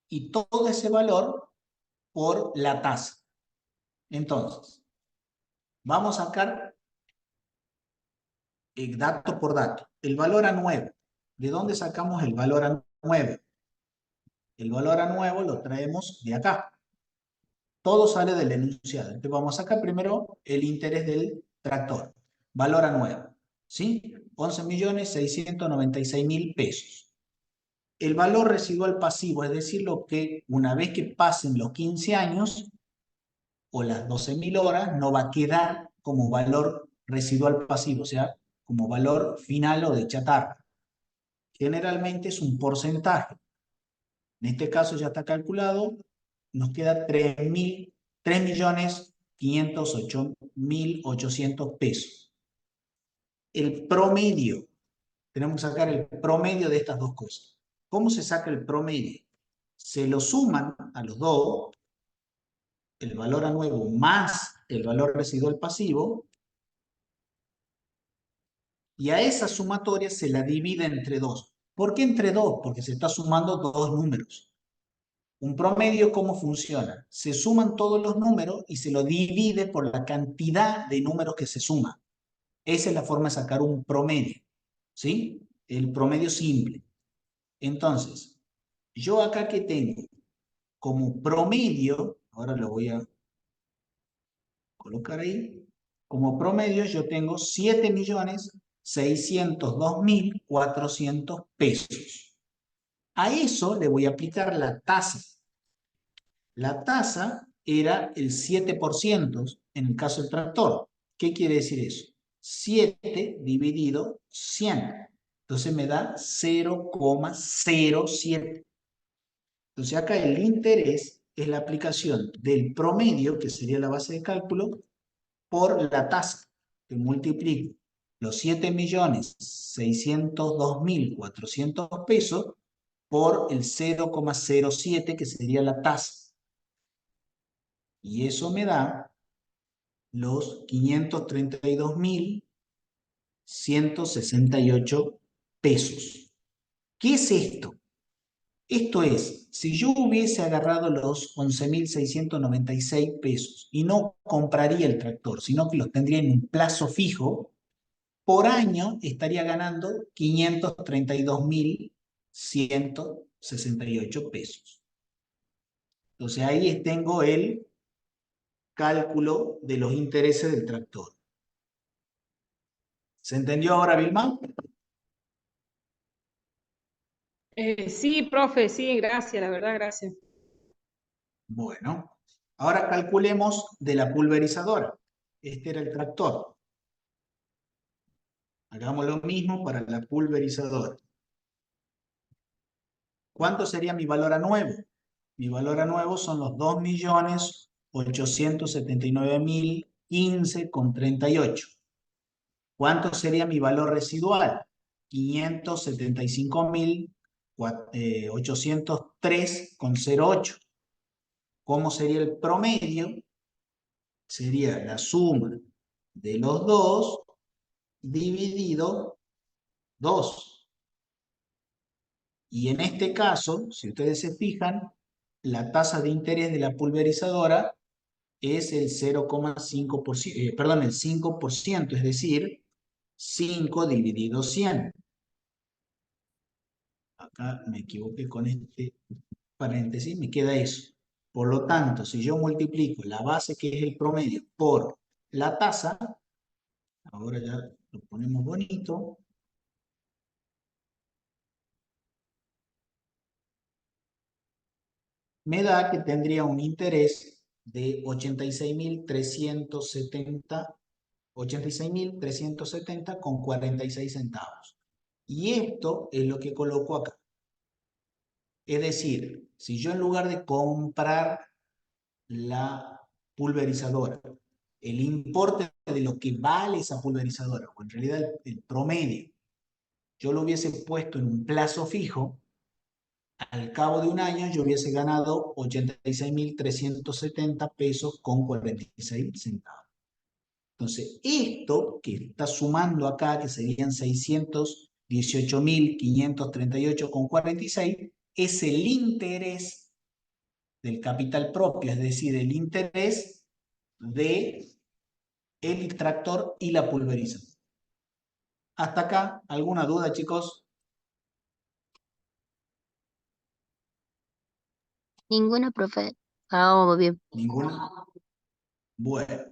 S1: Y todo ese valor por la tasa. Entonces, vamos a sacar dato por dato. El valor a nuevo. ¿De dónde sacamos el valor a nuevo? El valor a nuevo lo traemos de acá. Todo sale del enunciado. Entonces vamos a sacar primero el interés del tractor. Valor a nuevo. ¿Sí? 11.696.000 pesos. El valor residual pasivo, es decir, lo que una vez que pasen los 15 años o las 12.000 horas, no va a quedar como valor residual pasivo, o sea, como valor final o de chatarra. Generalmente es un porcentaje. En este caso ya está calculado, nos queda 3.508.800 pesos. El promedio, tenemos que sacar el promedio de estas dos cosas. ¿Cómo se saca el promedio? Se lo suman a los dos, el valor a nuevo más el valor residual pasivo, y a esa sumatoria se la divide entre dos. ¿Por qué entre dos? Porque se está sumando dos números. Un promedio, ¿cómo funciona? Se suman todos los números y se lo divide por la cantidad de números que se suman. Esa es la forma de sacar un promedio, ¿sí? El promedio simple. Entonces, yo acá que tengo como promedio, ahora lo voy a colocar ahí, como promedio yo tengo 7.602.400 pesos. A eso le voy a aplicar la tasa. La tasa era el 7% en el caso del tractor. ¿Qué quiere decir eso? 7 dividido 100. Entonces me da 0,07. Entonces acá el interés es la aplicación del promedio, que sería la base de cálculo, por la tasa, que multiplico los 7.602.400 pesos por el 0,07, que sería la tasa. Y eso me da los 532.168 pesos. ¿Qué es esto? Esto es, si yo hubiese agarrado los 11.696 pesos y no compraría el tractor, sino que los tendría en un plazo fijo, por año estaría ganando 532.168 pesos. Entonces ahí tengo el cálculo de los intereses del tractor. ¿Se entendió ahora, Vilma?
S2: Sí, profe, sí, gracias, la verdad, gracias.
S1: Bueno, ahora calculemos de la pulverizadora. Este era el tractor. Hagamos lo mismo para la pulverizadora. ¿Cuánto sería mi valor a nuevo? Mi valor a nuevo son los 2.879.015,38. ¿Cuánto sería mi valor residual? 575.803,08. ¿Cómo sería el promedio? Sería la suma de los dos dividido 2. Y en este caso, si ustedes se fijan, la tasa de interés de la pulverizadora es el 0,5%, perdón, el 5%, es decir, 5 dividido 100. Acá me equivoqué con este paréntesis, me queda eso. Por lo tanto, si yo multiplico la base, que es el promedio, por la tasa, ahora ya lo ponemos bonito, me da que tendría un interés de 86.370 con 46 centavos. Y esto es lo que coloco acá. Es decir, si yo en lugar de comprar la pulverizadora, el importe de lo que vale esa pulverizadora, o en realidad el promedio, yo lo hubiese puesto en un plazo fijo, al cabo de un año yo hubiese ganado 86.370 pesos con 46 centavos. Entonces, esto que está sumando acá, que serían 618.538,46, es el interés del capital propio, es decir, el interés de el tractor y la pulverización. Hasta acá, ¿alguna duda, chicos?
S4: Ninguna, profe. Ah, vamos bien.
S1: ¿Ninguna? Bueno,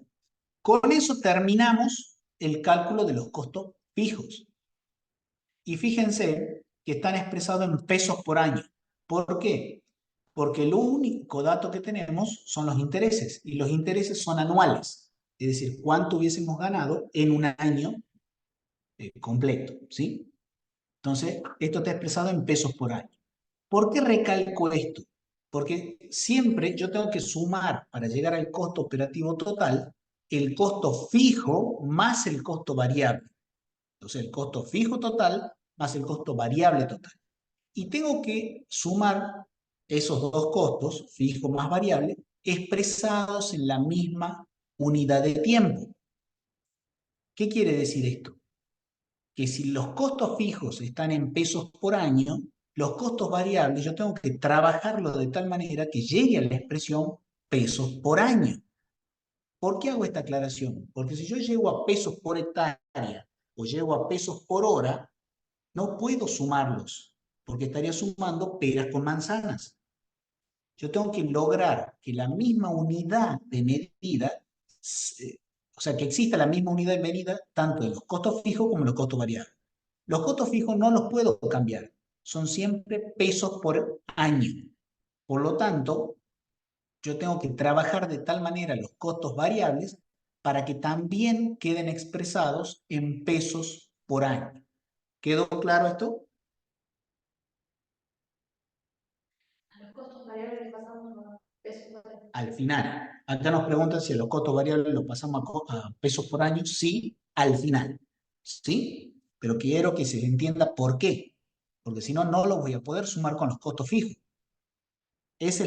S1: con eso terminamos el cálculo de los costos fijos. Y fíjense que están expresados en pesos por año. ¿Por qué? Porque el único dato que tenemos son los intereses, y los intereses son anuales, es decir, cuánto hubiésemos ganado en un año completo, ¿sí? Entonces, esto está expresado en pesos por año. ¿Por qué recalco esto? Porque siempre yo tengo que sumar para llegar al costo operativo total el costo fijo más el costo variable. Entonces, el costo fijo total más el costo variable total. Y tengo que sumar esos dos costos, fijo más variable, expresados en la misma unidad de tiempo. ¿Qué quiere decir esto? Que si los costos fijos están en pesos por año, los costos variables yo tengo que trabajarlo de tal manera que llegue a la expresión pesos por año. ¿Por qué hago esta aclaración? Porque si yo llego a pesos por hectárea o llego a pesos por hora, no puedo sumarlos, porque estaría sumando peras con manzanas. Yo tengo que lograr que la misma unidad de medida, o sea, que exista la misma unidad de medida tanto en los costos fijos como en los costos variables. Los costos fijos no los puedo cambiar, son siempre pesos por año. Por lo tanto, yo tengo que trabajar de tal manera los costos variables para que también queden expresados en pesos por año. ¿Quedó claro esto?
S3: A los costos variables les pasamos a pesos por año.
S1: Al final. Acá nos preguntan si los costos variables los pasamos a pesos por año. Sí, al final. ¿Sí? Pero quiero que se entienda por qué. Porque si no, no los voy a poder sumar con los costos fijos. Ese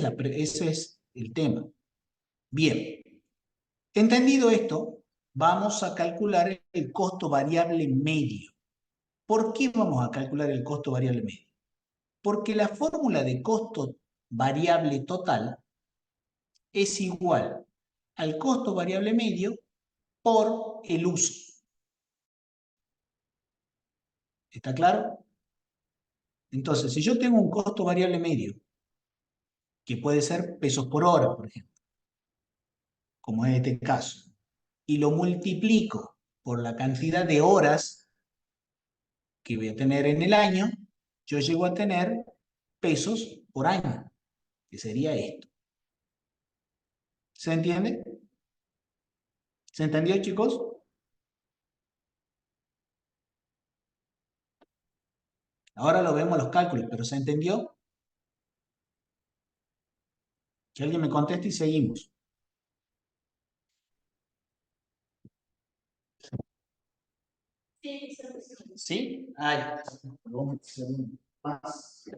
S1: es el tema. Bien. Entendido esto, vamos a calcular el costo variable medio. ¿Por qué vamos a calcular el costo variable medio? Porque la fórmula de costo variable total es igual al costo variable medio por el uso. ¿Está claro? Entonces, si yo tengo un costo variable medio, que puede ser pesos por hora, por ejemplo, como en este caso, y lo multiplico por la cantidad de horas que voy a tener en el año, yo llego a tener pesos por año, que sería esto. ¿Se entiende? ¿Se entendió, chicos? Ahora lo vemos los cálculos, pero ¿se entendió? Que alguien me conteste y seguimos.
S3: Sí, sí, sí.
S1: ¿Sí? Ay, vamos a hacer un más.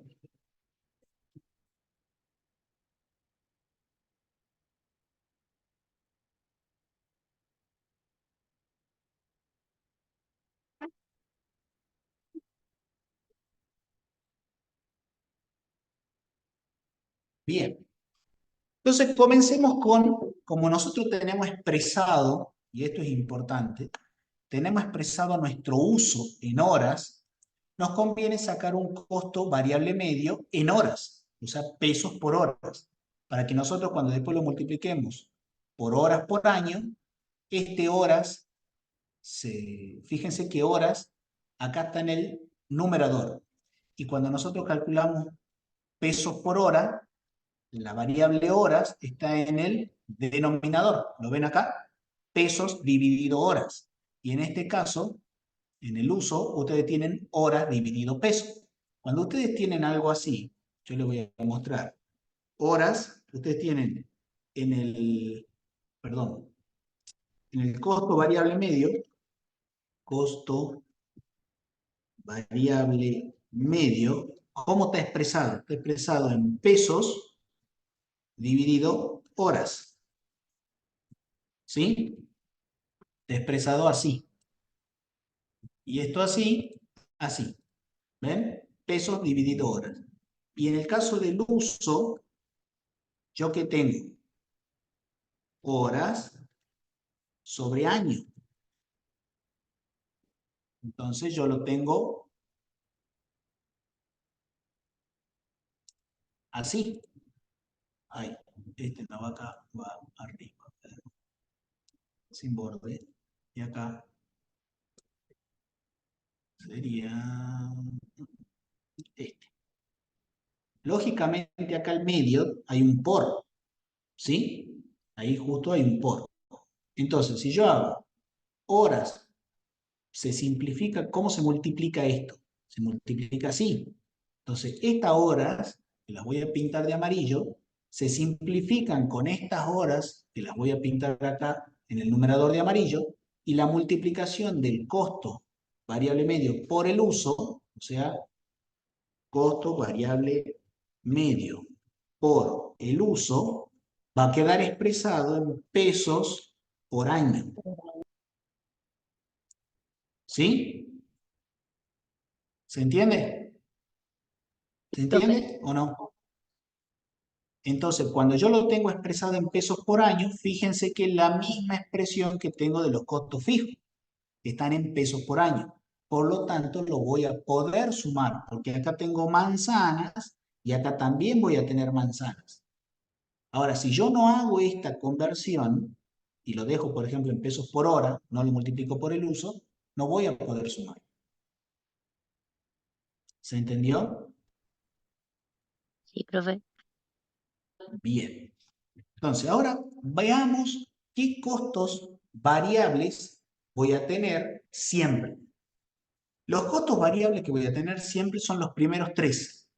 S1: Bien. Entonces, comencemos con, como nosotros tenemos expresado, y esto es importante, tenemos expresado nuestro uso en horas, nos conviene sacar un costo variable medio en horas, o sea, pesos por horas, para que nosotros cuando después lo multipliquemos por horas por año, horas, fíjense que horas, acá está en el numerador, y cuando nosotros calculamos pesos por hora, la variable horas está en el denominador. ¿Lo ven acá? Pesos dividido horas. Y en este caso, en el uso, ustedes tienen horas dividido pesos. Cuando ustedes tienen algo así, yo les voy a mostrar. Horas, ustedes tienen en el, perdón, en el costo variable medio, costo variable medio, ¿cómo está expresado? Está expresado en pesos dividido horas. ¿Sí? expresado así. Y esto así, así. ¿Ven? Pesos dividido horas. Y en el caso del uso, ¿yo qué tengo? Horas sobre año. Entonces yo lo tengo así. Ahí, este no va acá, va arriba. Sin borde. Y acá sería este. Lógicamente acá al medio hay un por, ¿sí? Ahí justo hay un por. Entonces, si yo hago horas, se simplifica, ¿cómo se multiplica esto? Se multiplica así. Entonces, estas horas, que las voy a pintar de amarillo, se simplifican con estas horas, que las voy a pintar acá en el numerador de amarillo, y la multiplicación del costo variable medio por el uso, o sea, costo variable medio por el uso, va a quedar expresado en pesos por año. ¿Sí? ¿Se entiende? ¿Se
S4: Profe,
S1: entiende o no? Entonces, cuando yo lo tengo expresado en pesos por año, fíjense que es la misma expresión que tengo de los costos fijos, que están en pesos por año. Por lo tanto, lo voy a poder sumar, porque acá tengo manzanas y acá también voy a tener manzanas. Ahora, si yo no hago esta conversión y lo dejo, por ejemplo, en pesos por hora, no lo multiplico por el uso, no voy a poder sumar. ¿Se entendió?
S4: sí, profe.
S1: Bien. Entonces, ahora veamos qué costos variables voy a tener siempre. Los costos variables que voy a tener siempre son los primeros tres.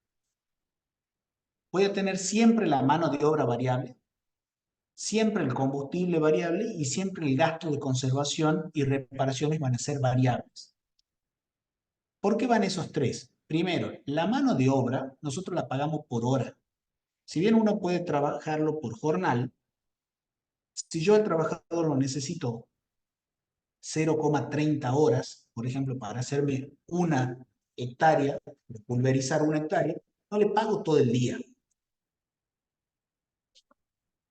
S1: Voy a tener siempre la mano de obra variable, siempre el combustible variable y siempre el gasto de conservación y reparaciones van a ser variables. ¿Por qué van esos tres? Primero, la mano de obra nosotros la pagamos por hora. Si bien uno puede trabajarlo por jornal, si yo el trabajador lo necesito 0,30 horas, por ejemplo, para hacerme una hectárea, pulverizar una hectárea, no le pago todo el día.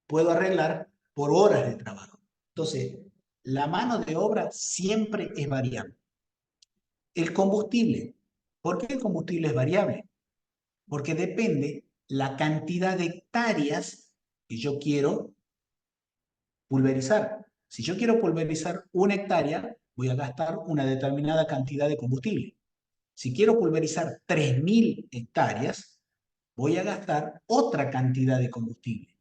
S1: Puedo arreglar por horas de trabajo. Entonces, la mano de obra siempre es variable. El combustible. ¿Por qué el combustible es variable? Porque depende la cantidad de hectáreas que yo quiero pulverizar. Si yo quiero pulverizar una hectárea, voy a gastar una determinada cantidad de combustible. Si quiero pulverizar 3.000 hectáreas, voy a gastar otra cantidad de combustible.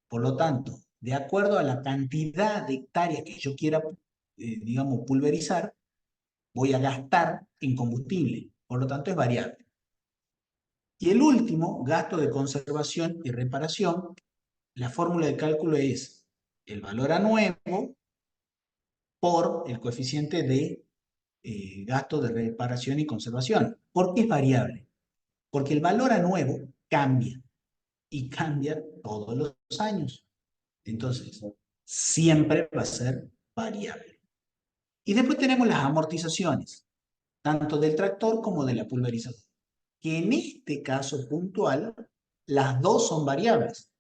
S1: Por lo tanto, de acuerdo a la cantidad de hectáreas que yo quiera, digamos, pulverizar, voy a gastar en combustible. Por lo tanto, es variable. Y el último, gasto de conservación y reparación, la fórmula de cálculo es el valor a nuevo por el coeficiente de gasto de reparación y conservación. ¿Por qué es variable? Porque el valor a nuevo cambia y cambia todos los años. Entonces, siempre va a ser variable. Y después tenemos las amortizaciones, tanto del tractor como de la pulverizadora, que en este caso puntual, las dos son variables,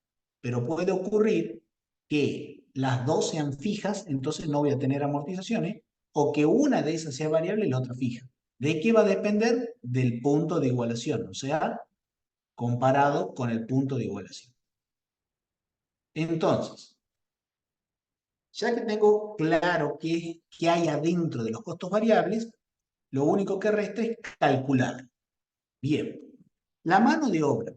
S1: pero puede ocurrir que las dos sean fijas, entonces no voy a tener amortizaciones, o que una de esas sea variable y la otra fija. ¿De qué va a depender? Del punto de igualación, o sea, comparado con el punto de igualación. Entonces, ya que tengo claro qué hay adentro de los costos variables, lo único que resta es calcular. Bien, la mano de obra.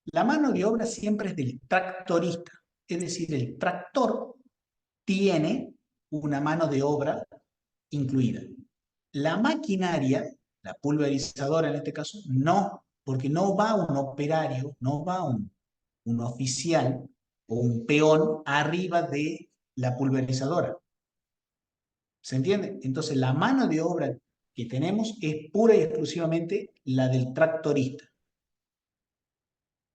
S1: La mano de obra siempre es del tractorista, es decir, el tractor tiene una mano de obra incluida. La maquinaria, la pulverizadora en este caso, no, porque no va un operario, no va un oficial o un peón arriba de la pulverizadora. ¿Se entiende? Entonces la mano de obra que tenemos es pura y exclusivamente la del tractorista.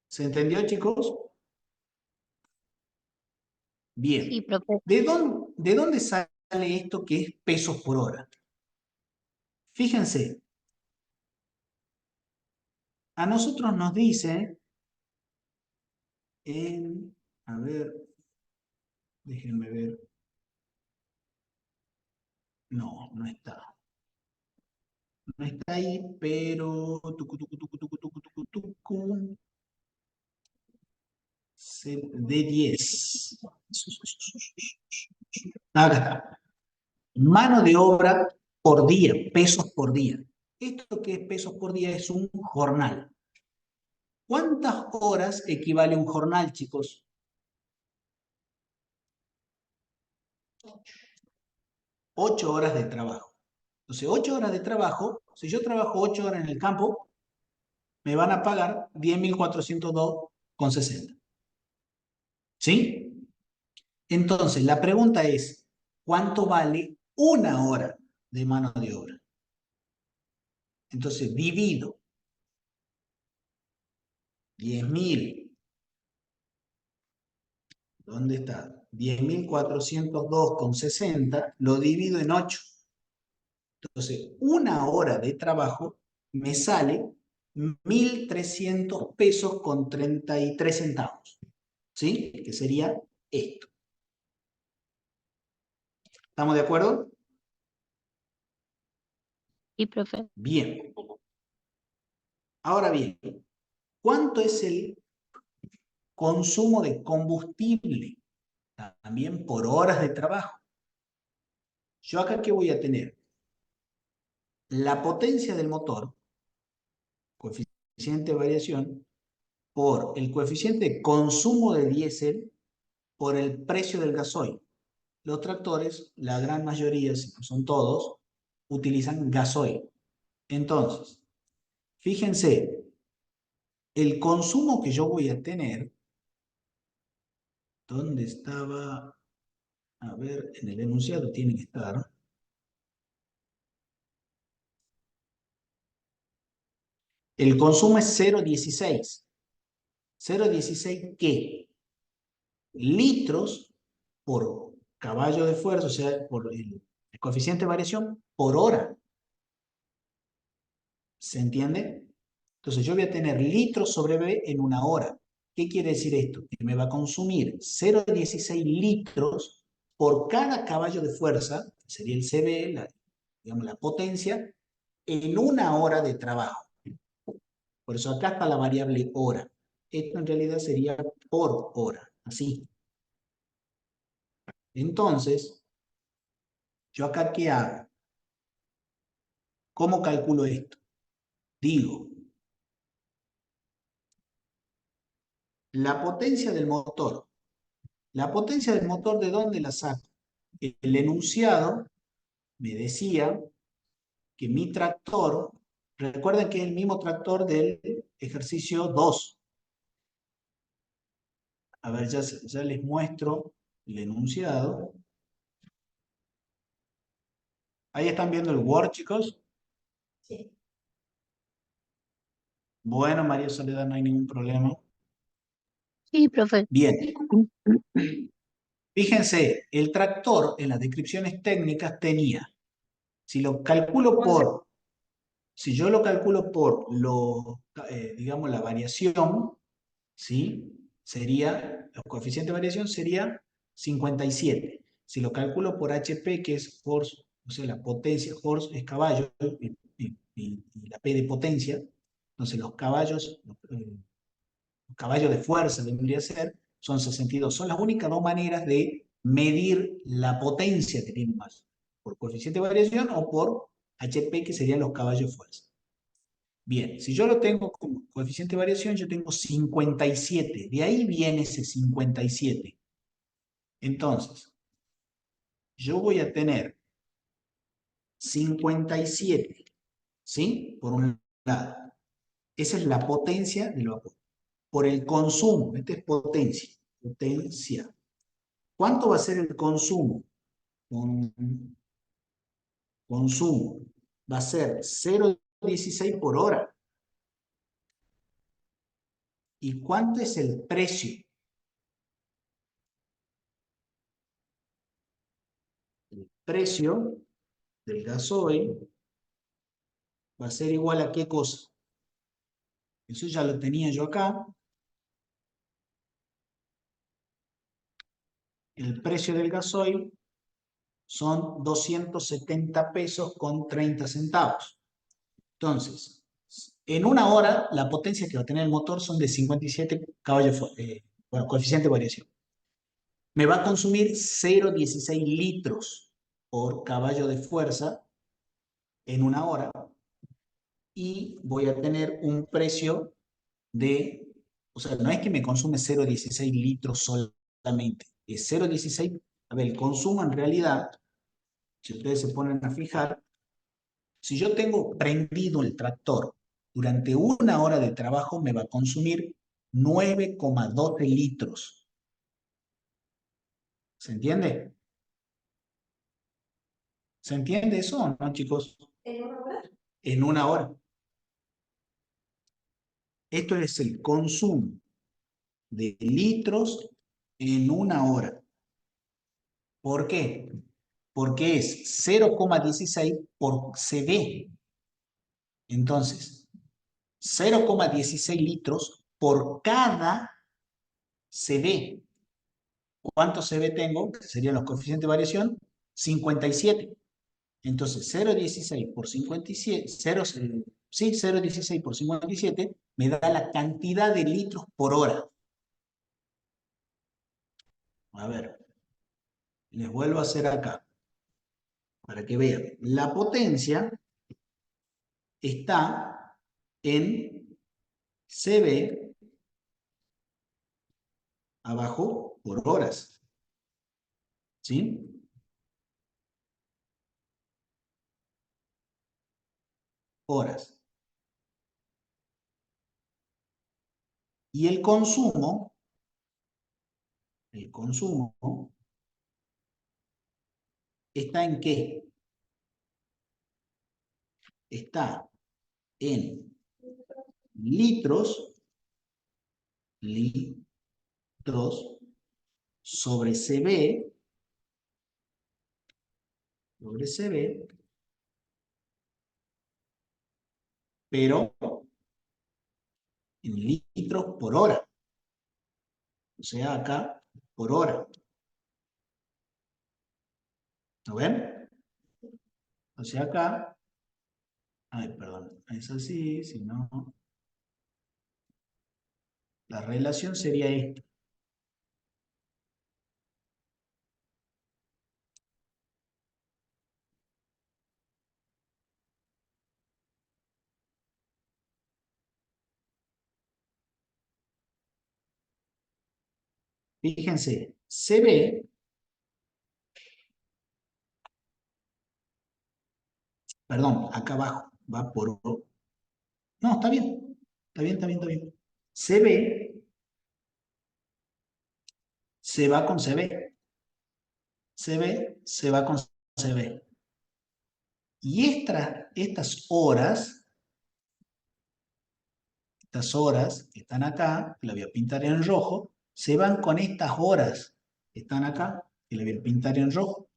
S1: ¿Se entendió, chicos?
S4: Sí,
S1: Bien.
S4: profe.
S1: ¿De dónde sale esto que es pesos por hora. Fíjense, a nosotros nos dice, a ver, déjenme ver. No, no está. No está ahí, pero... De 10. Acá está. Mano de obra por día, pesos por día. Esto que es pesos por día es un jornal. ¿Cuántas horas equivale un jornal, chicos? 8 horas de trabajo. Entonces, 8 horas de trabajo, si yo trabajo 8 horas en el campo, me van a pagar 10.402,60. ¿Sí? Entonces, la pregunta es, ¿cuánto vale una hora de mano de obra? Entonces, divido 10.000. ¿Dónde está? 10.402,60, lo divido en 8. Entonces, una hora de trabajo me sale 1.300 pesos con 33 centavos. ¿Sí? Que sería esto. ¿Estamos de acuerdo?
S4: Sí, profe.
S1: Bien. Ahora bien, ¿cuánto es el consumo de combustible? También por horas de trabajo. Yo acá, ¿qué voy a tener? La potencia del motor, coeficiente de variación, por el coeficiente de consumo de diésel, por el precio del gasoil. Los tractores, la gran mayoría, si no son todos, utilizan gasoil. Entonces, fíjense, el consumo que yo voy a tener, ¿dónde estaba? A ver, en el enunciado tiene que estar. El consumo es 0,16. ¿0,16 qué? Litros por caballo de fuerza, o sea, por el coeficiente de variación por hora. ¿Se entiende? Entonces yo voy a tener litros sobre B en una hora. ¿Qué quiere decir esto? Que me va a consumir 0,16 litros por cada caballo de fuerza, que sería el CB, digamos, la potencia, en una hora de trabajo. Por eso acá está la variable hora. Esto en realidad sería por hora, así. Entonces, ¿yo acá qué hago? ¿Cómo calculo esto? Digo, la potencia del motor. ¿La potencia del motor de dónde la saco? El enunciado me decía que mi tractor, recuerden que es el mismo tractor del ejercicio 2. A ver, ya les muestro el enunciado. Ahí están viendo el Word, chicos.
S3: Sí.
S1: Bueno, María Soledad, no hay ningún problema.
S4: Sí, profe.
S1: Bien. Fíjense, el tractor en las descripciones técnicas tenía, si lo calculo por, si yo lo calculo por digamos, la variación, ¿sí? Sería, el coeficiente de variación sería 57. Si lo calculo por HP, que es horse, o sea, la potencia, horse es caballo, y la P de potencia, entonces los caballos de fuerza vendría a ser, son 62. Son las únicas dos maneras de medir la potencia que tiene más, por coeficiente de variación o por HP, que serían los caballos de fuerza. Bien, si yo lo tengo como coeficiente de variación, yo tengo 57. De ahí viene ese 57. Entonces, yo voy a tener 57, ¿sí? Por un lado. Esa es la potencia del vapor. Por el consumo, esta es potencia. Potencia. ¿Cuánto va a ser el consumo? Consumo. Va a ser 0,16 por hora. ¿Y cuánto es el precio? el precio del gasoil va a ser igual a qué cosa. Eso ya lo tenía yo acá. El precio del gasoil son 270 pesos con 30 centavos. Entonces, en una hora, la potencia que va a tener el motor son de 57 caballos, bueno, coeficiente de variación. Me va a consumir 0,16 litros por caballo de fuerza en una hora y voy a tener un precio de, o sea, no es que me consume 0,16 litros solamente, es 0,16, a ver, el consumo en realidad, si ustedes se ponen a fijar, si yo tengo prendido el tractor durante una hora de trabajo, me va a consumir 9,12 litros. ¿Se entiende? ¿Se entiende eso o no, chicos?
S3: ¿En una hora?
S1: En una hora. Esto es el consumo de litros en una hora. ¿Por qué? Porque es 0,16 por CD. Entonces, 0,16 litros por cada CD. ¿Cuántos CB tengo? Que serían los coeficientes de variación. 57. Entonces, 0,16 por 57, 0, sí, 0,16 por 57 me da la cantidad de litros por hora. A ver, les vuelvo a hacer acá, para que vean. La potencia está en CB abajo por horas. ¿Sí? Horas. Y el consumo está en qué? Está en litros sobre CB, pero en litros por hora. O sea, acá por hora. ¿Lo ven? O sea, acá, ay, perdón, es así, si no, la relación sería esta. Fíjense, CB, perdón, acá abajo, va por... No, está bien, está bien, está bien, está bien. CB se va con CB. CB se va con CB. Y estas horas que están acá, que la voy a pintar en rojo, se van con estas horas que están acá, que la voy a pintar en rojo.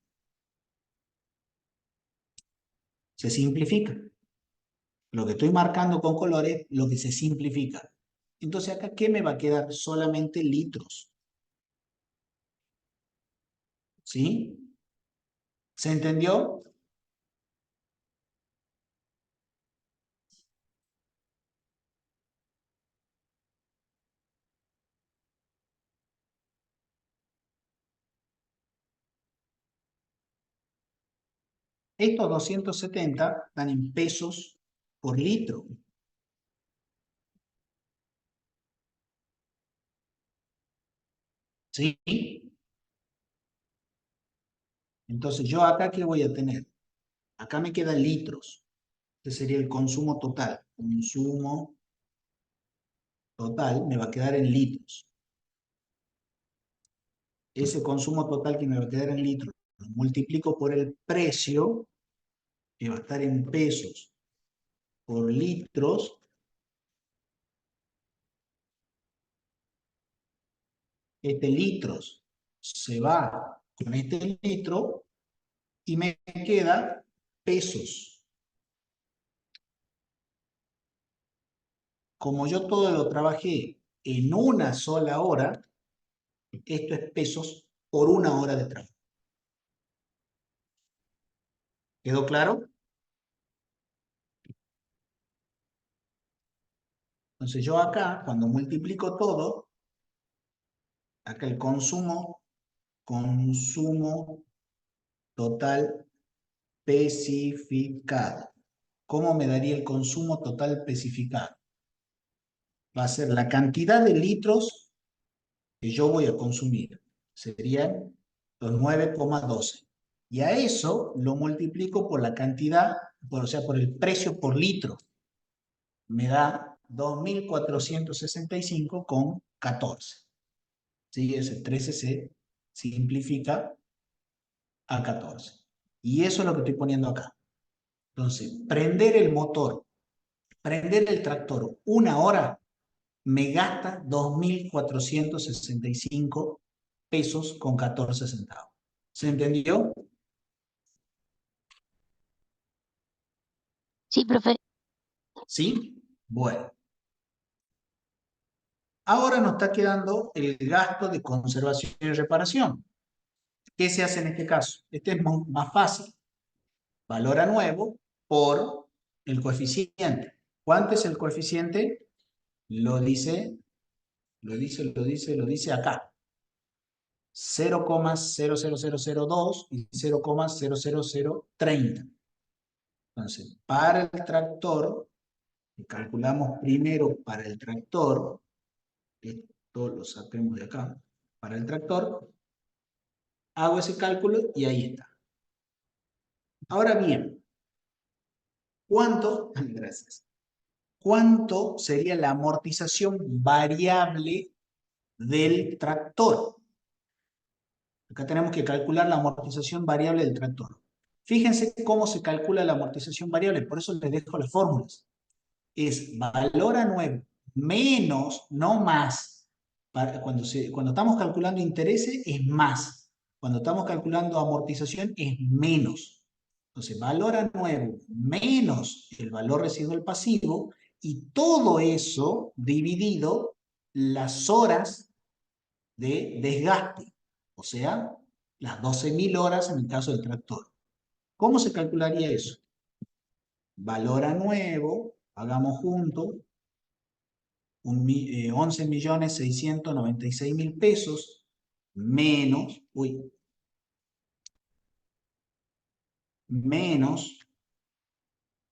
S1: Se simplifica. Lo que estoy marcando con colores, lo que se simplifica. Entonces acá, ¿qué me va a quedar? Solamente litros. ¿Sí? ¿Se entendió? Estos 270 están en pesos por litro. ¿Sí? Entonces yo acá, ¿qué voy a tener? Acá me quedan litros. Este sería el consumo total. Consumo total me va a quedar en litros. Ese consumo total que me va a quedar en litros lo multiplico por el precio, que va a estar en pesos por litros. Este litros se va con este litro y me queda pesos. Como yo todo lo trabajé en una sola hora, esto es pesos por una hora de trabajo. ¿Quedó claro? Entonces yo acá, cuando multiplico todo, acá el consumo total especificado. ¿Cómo me daría el consumo total especificado? Va a ser la cantidad de litros que yo voy a consumir. Serían los 9,12. Y a eso lo multiplico por la cantidad, o sea, por el precio por litro. Me da 2.465,14. ¿Sí? Ese 13 se simplifica a 14. Y eso es lo que estoy poniendo acá. Entonces, prender el motor, prender el tractor una hora, me gasta 2.465 pesos con 14 centavos. ¿Se entendió?
S4: Sí, profe.
S1: ¿Sí? Bueno. Ahora nos está quedando el gasto de conservación y reparación. ¿Qué se hace en este caso? Este es más fácil. Valor a nuevo por el coeficiente. ¿Cuánto es el coeficiente? Lo dice acá. 0,00002 y 0,00030. Entonces, para el tractor, calculamos primero para el tractor, esto lo saquemos de acá, para el tractor, hago ese cálculo y ahí está. Ahora bien, ¿cuánto? Gracias. ¿Cuánto sería la amortización variable del tractor? Acá tenemos que calcular la amortización variable del tractor. Fíjense cómo se calcula la amortización variable, por eso les dejo las fórmulas. Es valor a nuevo menos, no más. Cuando estamos calculando intereses es más. Cuando estamos calculando amortización es menos. Entonces, valor a nuevo menos el valor residual pasivo y todo eso dividido las horas de desgaste, o sea, las 12.000 horas en el caso del tractor. ¿Cómo se calcularía eso? Valor a nuevo, hagamos juntos, 11.696.000 pesos menos, menos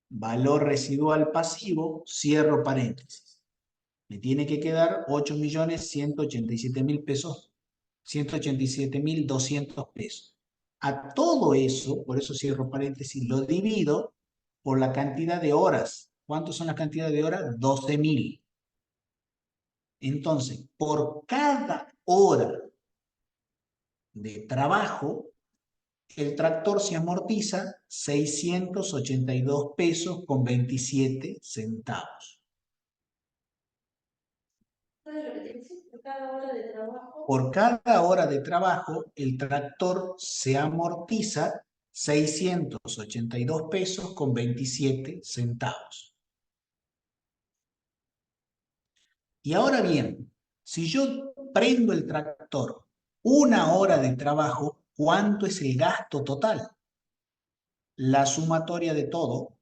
S1: valor residual pasivo, cierro paréntesis. Me tiene que quedar 8.187.000 pesos, 187.200 pesos. A todo eso, por eso cierro paréntesis, lo divido por la cantidad de horas. ¿Cuántas son las cantidades de horas? 12.000. Entonces, por cada hora de trabajo, el tractor se amortiza 682 pesos con 27 centavos.
S3: ¿Sabes lo que te dice? Por cada hora de trabajo.
S1: Por cada hora de trabajo, el tractor se amortiza 682 pesos con 27 centavos. Y ahora bien, si yo prendo el tractor una hora de trabajo, ¿cuánto es el gasto total? La sumatoria de todo,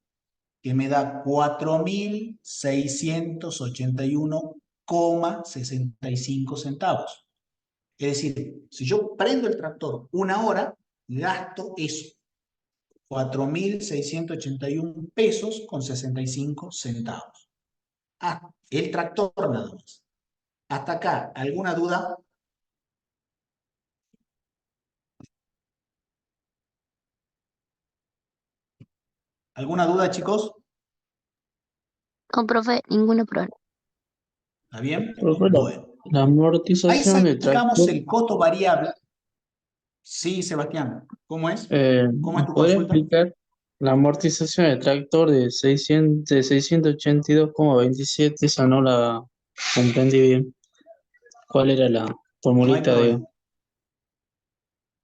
S1: que me da 4.681,65 centavos. Es decir, si yo prendo el tractor una hora, gasto eso, 4.681 pesos con 65 centavos. Ah, el tractor nada más. Hasta acá, ¿alguna duda? ¿Alguna duda, chicos?
S4: No, profe, ninguno problema.
S1: ¿Está bien?
S5: Profe,
S1: Bueno.
S5: la
S1: Ahí
S5: amortización del
S1: sacamos
S5: tractor,
S1: el costo variable. Sí, Sebastián. ¿Cómo es? ¿Cómo es
S5: ¿me
S1: tu
S5: podría
S1: consulta?
S5: explicar la amortización del tractor de 682,27? Esa no la comprendí bien. ¿Cuál era la
S1: No hay
S5: formulita de...?
S1: problema.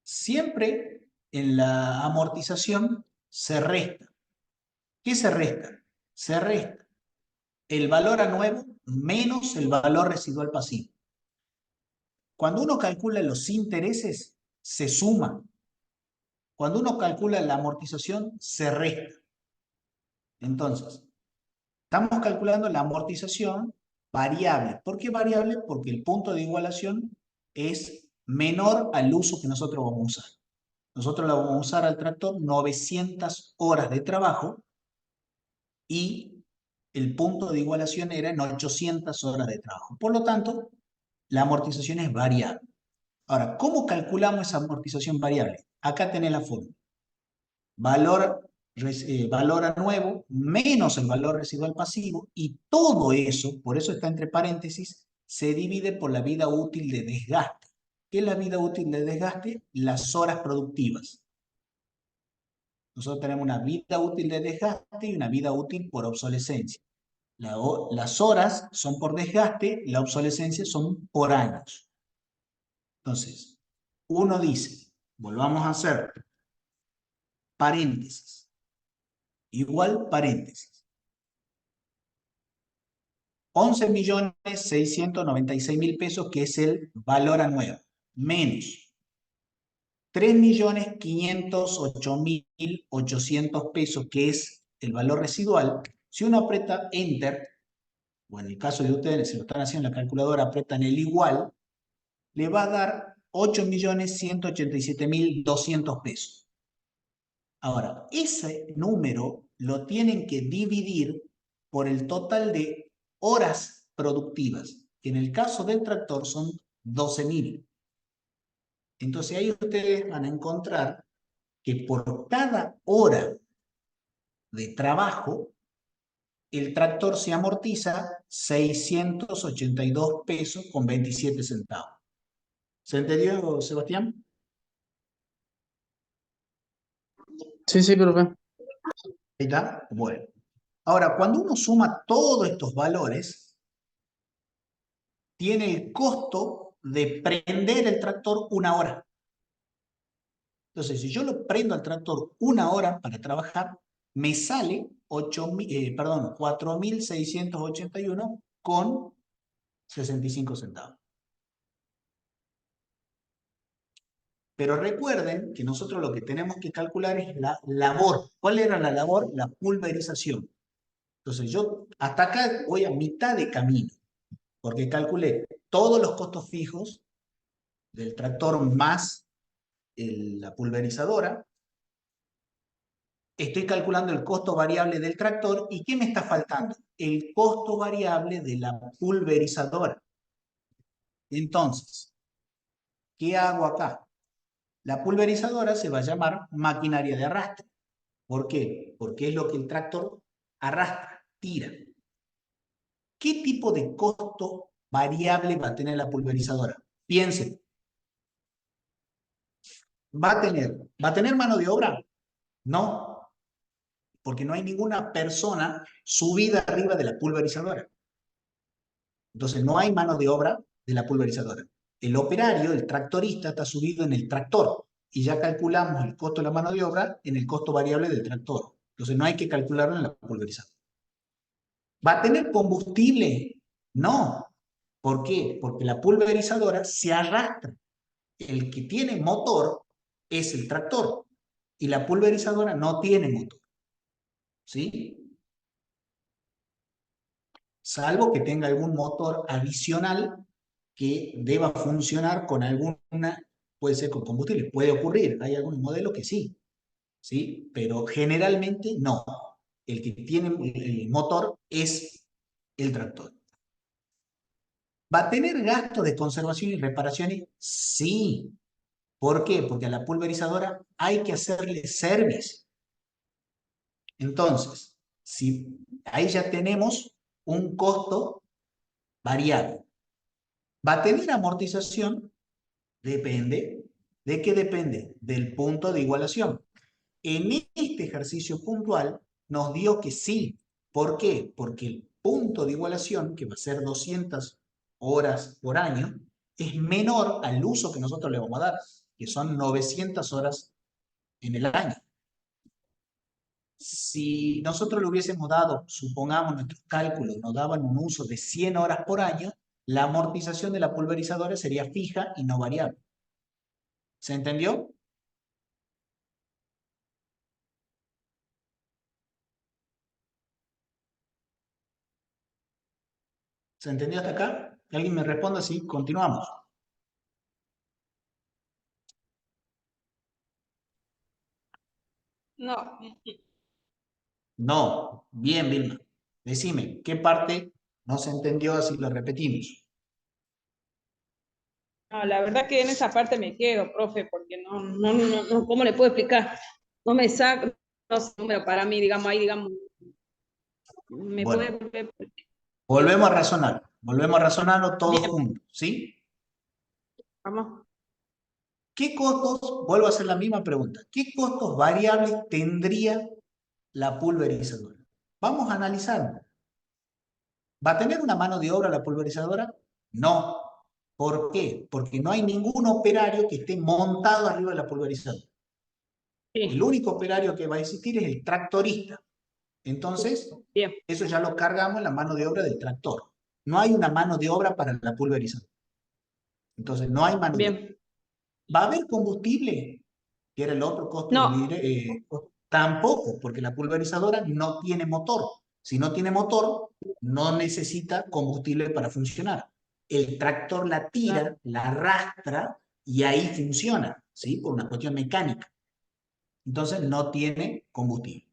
S1: Siempre en la amortización se resta. ¿Qué se resta? Se resta el valor a nuevo menos el valor residual pasivo. Cuando uno calcula los intereses, se suma. Cuando uno calcula la amortización, se resta. Entonces, estamos calculando la amortización variable. ¿Por qué variable? Porque el punto de igualación es menor al uso que nosotros vamos a usar. Nosotros le vamos a usar al tractor 900 horas de trabajo y el punto de igualación era en 800 horas de trabajo. Por lo tanto, la amortización es variable. Ahora, ¿cómo calculamos esa amortización variable? Acá tenés la fórmula. Valor a nuevo menos el valor residual pasivo, y todo eso, por eso está entre paréntesis, se divide por la vida útil de desgaste. ¿Qué es la vida útil de desgaste? Las horas productivas. Nosotros tenemos una vida útil de desgaste y una vida útil por obsolescencia. Las horas son por desgaste, la obsolescencia son por años. Entonces, uno dice, volvamos a hacer paréntesis, igual paréntesis. 11.696.000 pesos, que es el valor anual, menos 3.508.800 pesos, que es el valor residual. Si uno aprieta Enter, o en el caso de ustedes, si lo están haciendo en la calculadora, apretan el igual, le va a dar 8.187.200 pesos. Ahora, ese número lo tienen que dividir por el total de horas productivas, que en el caso del tractor son 12.000. Entonces ahí ustedes van a encontrar que por cada hora de trabajo, el tractor se amortiza 682 pesos con 27 centavos. ¿Se entendió, Sebastián?
S5: Sí, sí, profe.
S1: Ahí está. Bueno. Ahora, cuando uno suma todos estos valores, tiene el costo de prender el tractor una hora. Entonces, si yo lo prendo al tractor una hora para trabajar, me sale 4.681 con 65 centavos. Pero recuerden que nosotros lo que tenemos que calcular es la labor. ¿Cuál era la labor? La pulverización. Entonces yo hasta acá voy a mitad de camino, porque calculé todos los costos fijos del tractor más la pulverizadora. Estoy calculando el costo variable del tractor. ¿Y qué me está faltando? El costo variable de la pulverizadora. Entonces, ¿qué hago acá? La pulverizadora se va a llamar maquinaria de arrastre. ¿Por qué? Porque es lo que el tractor arrastra, tira. ¿Qué tipo de costo variable va a tener la pulverizadora? Piensen. ¿Va a tener mano de obra? No, porque no hay ninguna persona subida arriba de la pulverizadora. Entonces no hay mano de obra de la pulverizadora. El operario, el tractorista, está subido en el tractor y ya calculamos el costo de la mano de obra en el costo variable del tractor. Entonces no hay que calcularlo en la pulverizadora. ¿Va a tener combustible? No. ¿Por qué? Porque la pulverizadora se arrastra. El que tiene motor es el tractor y la pulverizadora no tiene motor. ¿Sí? Salvo que tenga algún motor adicional que deba funcionar con alguna, puede ser con combustible, puede ocurrir, hay algunos modelos que sí, ¿sí? Pero generalmente no. El que tiene el motor es el tractor. ¿Va a tener gastos de conservación y reparaciones? Sí. ¿Por qué? Porque a la pulverizadora hay que hacerle service. Entonces, si ahí ya tenemos un costo variable. ¿Va a tener amortización? Depende. ¿De qué depende? Del punto de igualación. En este ejercicio puntual nos dio que sí. ¿Por qué? Porque el punto de igualación, que va a ser 200 horas por año, es menor al uso que nosotros le vamos a dar, que son 900 horas en el año. Si nosotros le hubiésemos dado, supongamos nuestros cálculos nos daban un uso de 100 horas por año, la amortización de la pulverizadora sería fija y no variable. ¿Se entendió? ¿Se entendió hasta acá? Que alguien me responda si continuamos.
S2: No,
S1: No. Bien, Vilma. Decime, ¿qué parte no se entendió así lo repetimos?
S2: no, la verdad que en esa parte me quedo, profe, porque no, ¿cómo le puedo explicar? No me saca, no sé, número para mí, digamos, ahí, digamos, me
S1: Bueno,
S2: puede...
S1: volvemos a razonarlo todos
S2: Bien,
S1: juntos, ¿sí?
S2: vamos.
S1: ¿Qué costos, vuelvo a hacer la misma pregunta, qué costos variables tendría la pulverizadora? Vamos a analizarlo. ¿Va a tener una mano de obra la pulverizadora? No. ¿Por qué? Porque no hay ningún operario que esté montado arriba de la pulverizadora. El
S2: Sí,
S1: único operario que va a existir es el tractorista. Entonces,
S2: bien,
S1: eso ya lo cargamos en la mano de obra del tractor. No hay una mano de obra para la pulverizadora. Entonces, no hay mano de obra.
S2: bien.
S1: ¿Va a haber combustible? Que era el otro costo
S2: No,
S1: tampoco, porque la pulverizadora no tiene motor. Si no tiene motor, no necesita combustible para funcionar. El tractor la
S2: claro,
S1: tira, la arrastra y ahí funciona, ¿sí? Por una cuestión mecánica. Entonces no tiene combustible.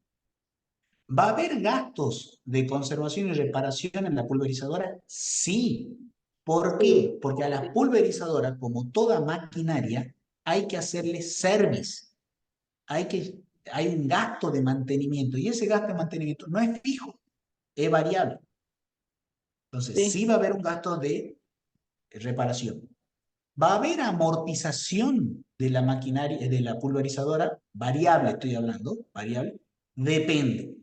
S1: ¿Va a haber gastos de conservación y reparación en la pulverizadora? Sí. ¿Por qué? Porque a la pulverizadora, como toda maquinaria, hay que hacerle service. Hay un gasto de mantenimiento y ese gasto de mantenimiento no es fijo, es variable. Entonces, sí
S2: sí,
S1: va a haber un gasto de reparación. ¿Va a haber amortización de la maquinaria, de la pulverizadora? Variable, estoy hablando, variable. Depende.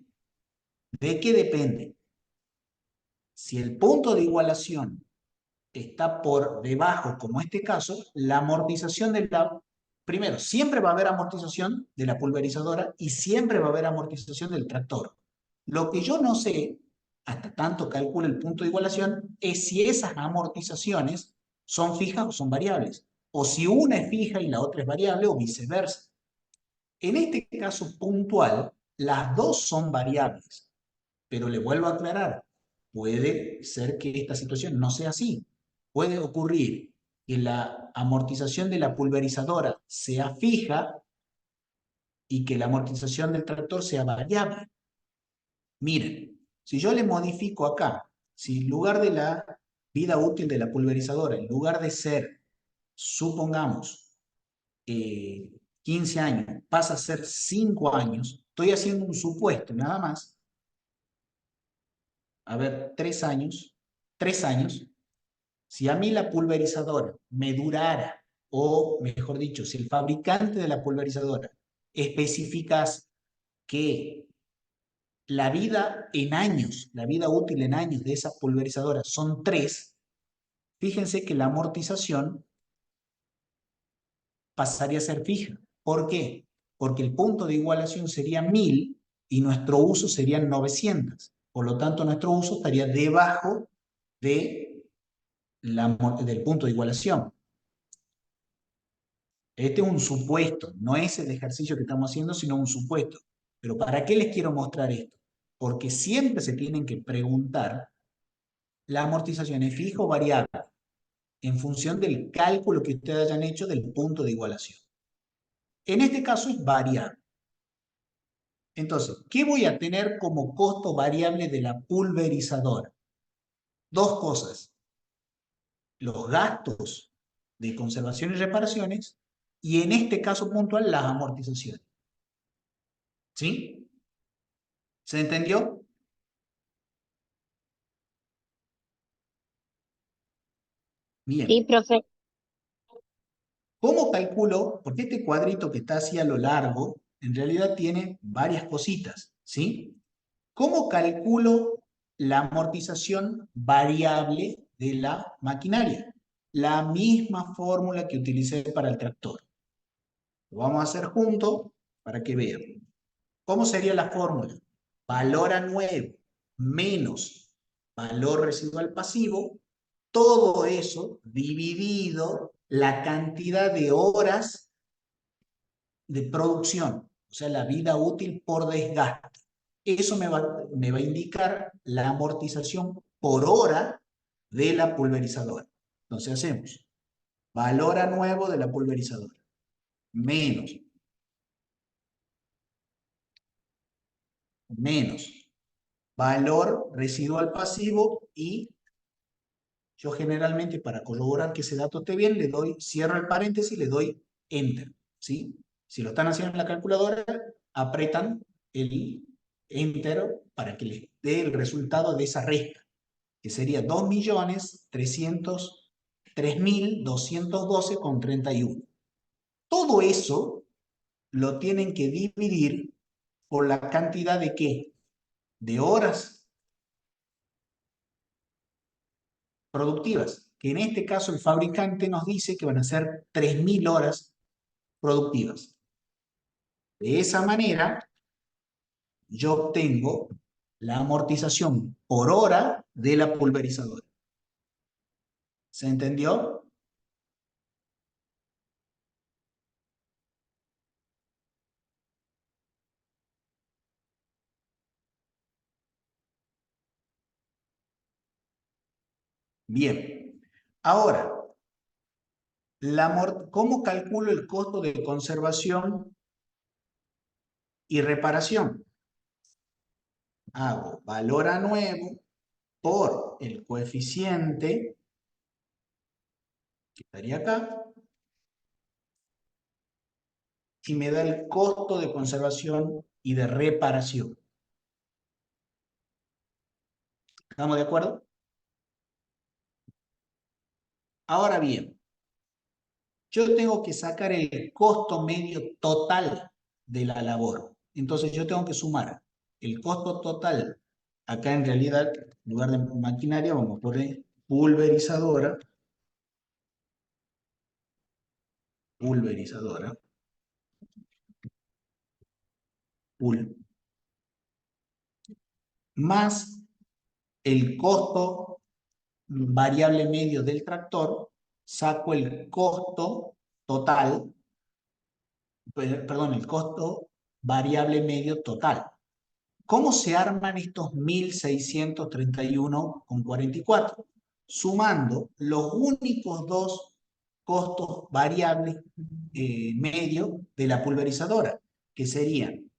S1: ¿De qué depende? Si el punto de igualación está por debajo, como este caso, la amortización de la... Primero, siempre va a haber amortización de la pulverizadora y siempre va a haber amortización del tractor. Lo que yo no sé, hasta tanto calcula el punto de igualación, es si esas amortizaciones son fijas o son variables, o si una es fija y la otra es variable o viceversa. En este caso puntual, las dos son variables, pero le vuelvo a aclarar, puede ser que esta situación no sea así. Puede ocurrir que la amortización de la pulverizadora sea fija y que la amortización del tractor sea variable. Miren, si yo le modifico acá, si en lugar de la vida útil de la pulverizadora, en lugar de ser, supongamos, 15 años, pasa a ser 5 años, estoy haciendo un supuesto nada más, a ver, 3 años, si a mí la pulverizadora me durara, o mejor dicho, si el fabricante de la pulverizadora especificas que la vida en años, la vida útil en años de esa pulverizadora son 3, fíjense que la amortización pasaría a ser fija. ¿Por qué? Porque el punto de igualación sería 1000 y nuestro uso serían 900. Por lo tanto, nuestro uso estaría debajo de del punto de igualación. Este es un supuesto, no es el ejercicio que estamos haciendo, sino un supuesto. Pero ¿para qué les quiero mostrar esto? Porque siempre se tienen que preguntar, ¿la amortización es fija o variable? En función del cálculo que ustedes hayan hecho del punto de igualación. En este caso es variable. Entonces, ¿qué voy a tener como costo variable de la pulverizadora? Dos cosas. Los gastos de conservación y reparaciones y en este caso puntual las amortizaciones. ¿Sí? ¿Se entendió?
S4: Sí,
S1: Bien.
S4: profe.
S1: ¿Cómo calculo? Porque este cuadrito que está así a lo largo, en realidad tiene varias cositas, ¿sí? ¿Cómo calculo la amortización variable de la maquinaria? La misma fórmula que utilicé para el tractor. Lo vamos a hacer juntos para que vean. ¿Cómo sería la fórmula? Valor a nuevo menos valor residual pasivo, todo eso dividido la cantidad de horas de producción, o sea, la vida útil por desgaste. Eso me va a indicar la amortización por hora de la pulverizadora. Entonces hacemos valor a nuevo de la pulverizadora menos valor residual pasivo, y yo generalmente, para corroborar que ese dato esté bien, le doy, cierro el paréntesis y le doy Enter, ¿sí? Si lo están haciendo en la calculadora, apretan el Enter para que les dé el resultado de esa resta, que sería 2.303.212,31. Todo eso lo tienen que dividir por la cantidad de ¿qué? De horas productivas, que en este caso el fabricante nos dice que van a ser 3.000 horas productivas. De esa manera, yo obtengo la amortización por hora de la pulverizadora. ¿Se entendió? Bien. Ahora, ¿cómo calculo el costo de conservación y reparación? Hago valor a nuevo por el coeficiente, que estaría acá, y me da el costo de conservación y de reparación. ¿Estamos de acuerdo? Ahora bien, yo tengo que sacar el costo medio total de la labor. Entonces yo tengo que sumar el costo total. Acá en realidad, en lugar de maquinaria, vamos a poner pulverizadora. Pulverizadora. Más el costo variable medio del tractor, saco el costo total, perdón, el costo variable medio total. ¿Cómo se arman estos 1.631,44? Sumando los únicos dos costos variables medios de la pulverizadora, que serían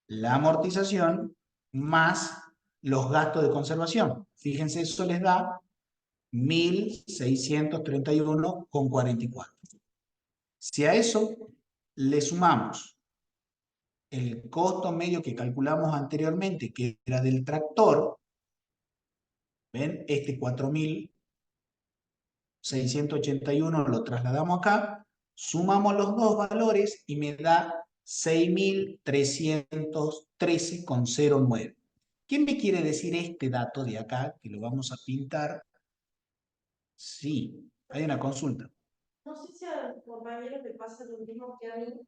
S1: la amortización más los gastos de conservación. Fíjense, eso les da 1.631,44. Si a eso le sumamos el costo medio que calculamos anteriormente, que era del tractor, ¿ven? Este 4.681 lo trasladamos acá, sumamos los dos valores y me da 6.313,09. ¿Qué me quiere decir este dato de acá, que lo vamos a pintar? Sí, hay una consulta.
S3: No sé si a los compañeros le pasa lo mismo que a mí,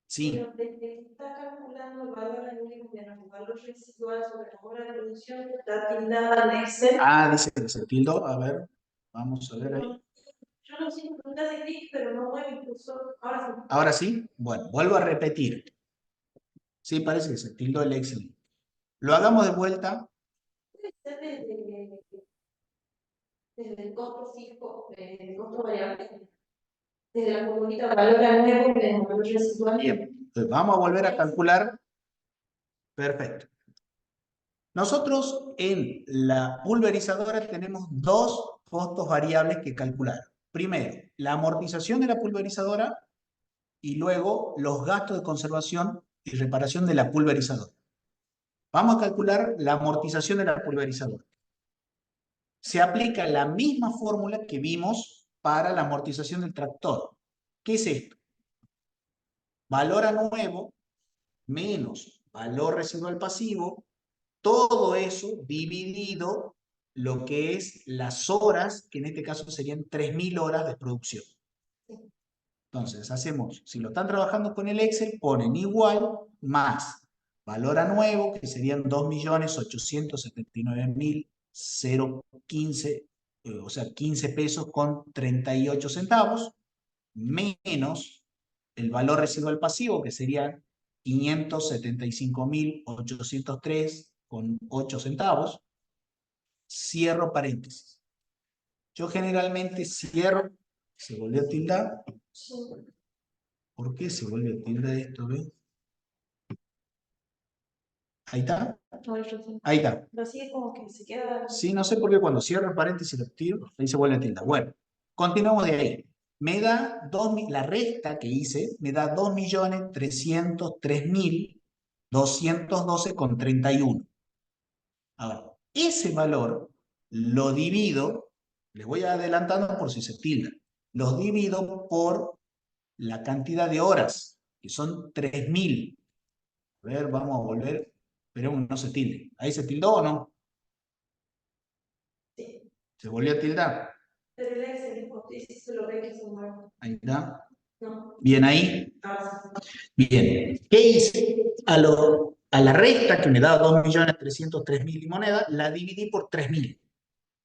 S1: Sí.
S3: pero desde que está calculando el valor añadido de el valor residual sobre la hora de producción, está tildada en Excel.
S1: Ah, dice que se tildó. A ver, vamos a ver ahí.
S3: Yo no siento punta de clic, pero no mueve el cursor. Ahora sí.
S1: ¿Ahora sí? Bueno, vuelvo a repetir. Sí, parece que se tildó el Excel. Lo hagamos de vuelta.
S3: Puede ser desde el costo fijo, el costo variable. Desde la columnita valor añadido del valor residual.
S1: Bien, entonces vamos a volver a calcular. Perfecto. Nosotros en la pulverizadora tenemos dos costos variables que calcular. Primero, la amortización de la pulverizadora y luego los gastos de conservación y reparación de la pulverizadora. Vamos a calcular la amortización de la pulverizadora. Se aplica la misma fórmula que vimos para la amortización del tractor. ¿Qué es esto? Valor a nuevo menos valor residual pasivo, todo eso dividido lo que es las horas, que en este caso serían 3.000 horas de producción. Entonces, si lo están trabajando con el Excel, ponen igual más valor a nuevo, que serían 2.879.015, o sea, 15 pesos con 38 centavos, menos el valor residual pasivo, que sería 575.803 con 8 centavos. Cierro paréntesis. Yo generalmente cierro, se volvió a tildar. ¿Por qué se vuelve a tildar esto? ¿Ve? Ahí está. Ahí está.
S3: Pero así es como que se queda.
S1: Sí, no sé por qué cuando cierro el paréntesis lo tiro, ahí se vuelve a tildar. Bueno, continuamos de ahí. Me da la resta que hice me da 2.303.212,31. Ahora, ese valor lo divido, les voy adelantando por si se tilda, los divido por la cantidad de horas, que son 3.000. A ver, vamos a volver, pero no se tilde. ¿Ahí se tildó o no?
S3: Sí.
S1: ¿Se volvió a tildar?
S3: Pero el Excel, si se lo ve que es un nuevo.
S1: Ahí está.
S3: No.
S1: Bien ahí.
S3: Ah,
S1: Bien. ¿Qué hice? A la resta que me da 2.303.000 y moneda, la dividí por 3.000.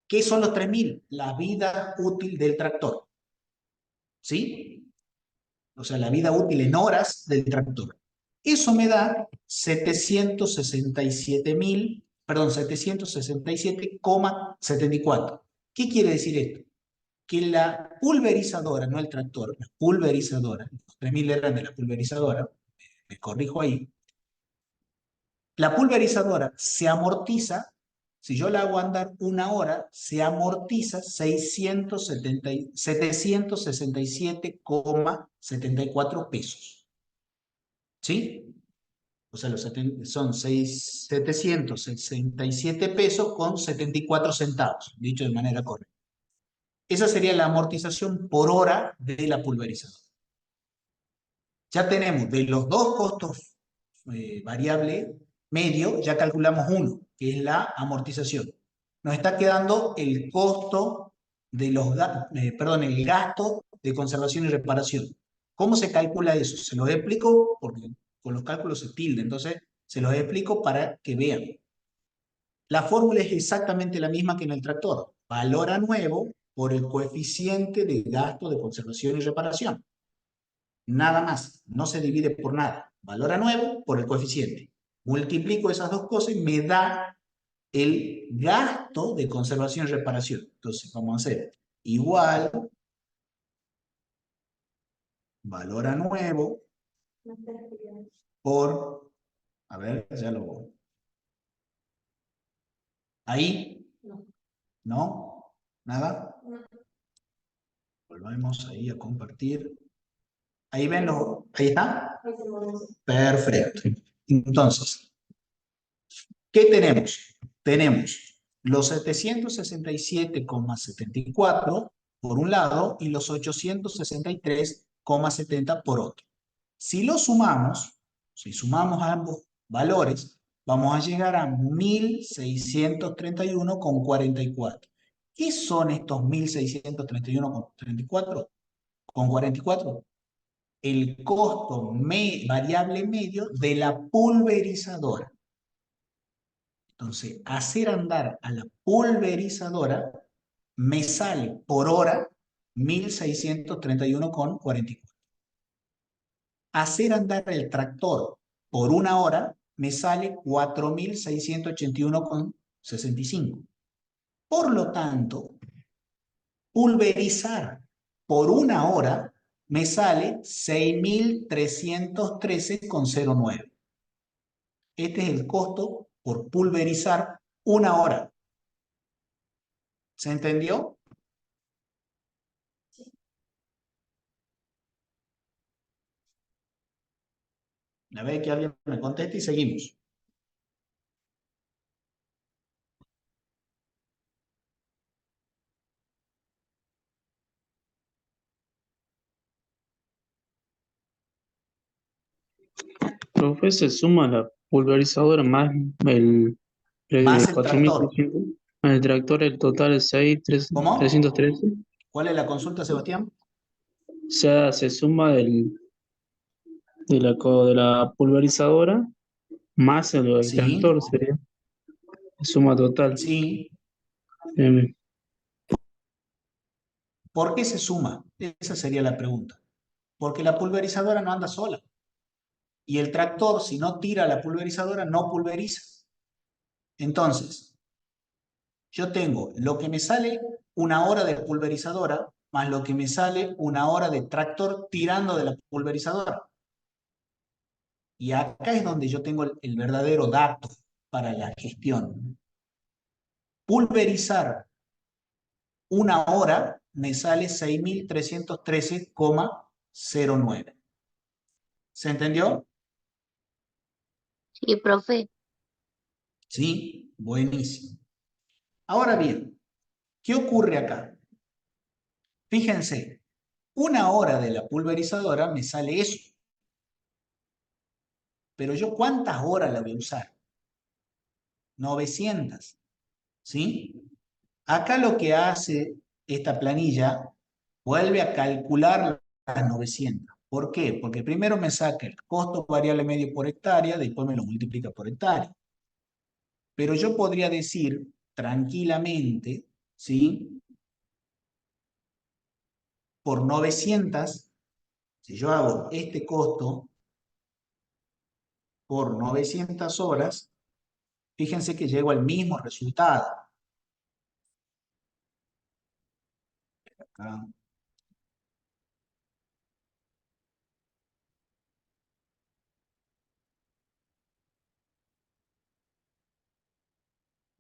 S1: ¿Qué son los 3.000? La vida útil del tractor. ¿Sí? O sea, la vida útil en horas del tractor. Eso me da 767,74. ¿Qué quiere decir esto? Que la pulverizadora, no el tractor, la pulverizadora, los 3.000 eran de la pulverizadora, me corrijo ahí, la pulverizadora se amortiza, si yo la hago andar una hora, se amortiza 767,74 pesos. ¿Sí? O sea, son 767 pesos con 74 centavos, dicho de manera correcta. Esa sería la amortización por hora de la pulverizadora. Ya tenemos de los dos costos variable medio, ya calculamos uno, que es la amortización. Nos está quedando el costo de el gasto de conservación y reparación. ¿Cómo se calcula eso? Se los explico porque con los cálculos se tilde, entonces se los explico para que vean. La fórmula es exactamente la misma que en el tractor. Valor a nuevo por el coeficiente de gasto de conservación y reparación. Nada más, no se divide por nada. Valor a nuevo por el coeficiente. Multiplico esas dos cosas y me da el gasto de conservación y reparación. Entonces, vamos a hacer igual valor a nuevo por, a ver, ya lo... ¿Ahí? ¿No? ¿Nada? Volvemos ahí a compartir. Ahí ven los... ¿Ahí está? Perfecto. Entonces, ¿qué tenemos? Tenemos los 767,74 por un lado y los 863,70 por otro. Si lo sumamos, si sumamos ambos valores, vamos a llegar a 1.631,44. ¿Qué son estos 1.631,44? Con 44. El costo variable medio de la pulverizadora. Entonces, hacer andar a la pulverizadora me sale por hora 1.631,44. Hacer andar el tractor por una hora me sale 4.681,65. Por lo tanto, pulverizar por una hora me sale 6.313,09. Este es el costo por pulverizar una hora. ¿Se entendió? A ver que alguien me conteste y seguimos.
S5: Profe, se suma la pulverizadora más el
S1: Más el tractor.
S5: 4.600. El tractor, el total es
S1: ¿Cómo?
S5: 6.313.
S1: ¿Cuál es la consulta, Sebastián?
S5: sea, se suma de la pulverizadora más el
S1: Sí,
S5: tractor, sería. Suma total.
S1: sí.
S5: Bien.
S1: ¿Por qué se suma? Esa sería la pregunta. Porque la pulverizadora no anda sola. Y el tractor, si no tira la pulverizadora, no pulveriza. Entonces, yo tengo lo que me sale una hora de pulverizadora más lo que me sale una hora de tractor tirando de la pulverizadora. Y acá es donde yo tengo el verdadero dato para la gestión. Pulverizar una hora me sale 6.313,09. ¿Se entendió?
S4: Sí, profe.
S1: Sí, buenísimo. Ahora bien, ¿qué ocurre acá? Fíjense, una hora de la pulverizadora me sale eso. Pero yo, ¿cuántas horas la voy a usar? 900, ¿sí? Acá lo que hace esta planilla, vuelve a calcular las 900. ¿Por qué? Porque primero me saca el costo variable medio por hectárea, después me lo multiplica por hectárea. Pero yo podría decir tranquilamente, ¿sí? Por 900, si yo hago este costo por 900 horas, fíjense que llego al mismo resultado. Acá.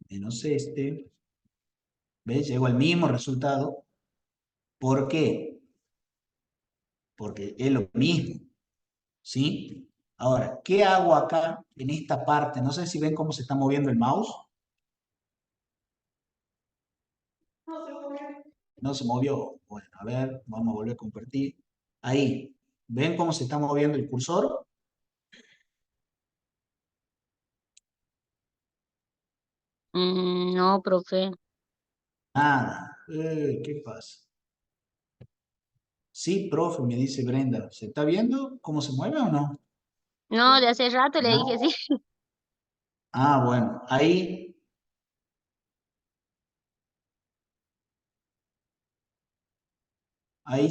S1: Menos este. ¿Ves? Llego al mismo resultado. ¿Por qué? Porque es lo mismo. ¿Sí? Ahora, ¿qué hago acá en esta parte? No sé si ven cómo se está moviendo el mouse. No se movió. Bueno, a ver, vamos a volver a compartir. Ahí. ¿Ven cómo se está moviendo el cursor?
S4: No, profe.
S1: Nada. ¿Qué pasa? Sí, profe, me dice Brenda. ¿Se está viendo cómo se mueve o no?
S4: No, de hace rato le dije
S1: No.
S4: sí.
S1: Ah, bueno. Ahí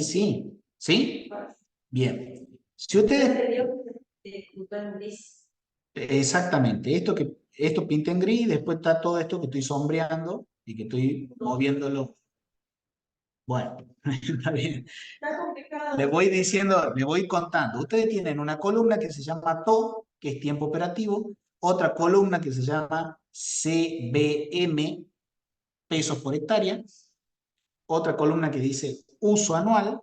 S1: sí. ¿Sí? Bien. Si ustedes exactamente, esto pinta en gris, después está todo esto que estoy sombreando y que estoy moviéndolo. Bueno, está bien. Les voy diciendo, les voy contando. Ustedes tienen una columna que se llama TO, que es tiempo operativo, otra columna que se llama CBM, pesos por hectárea, otra columna que dice uso anual,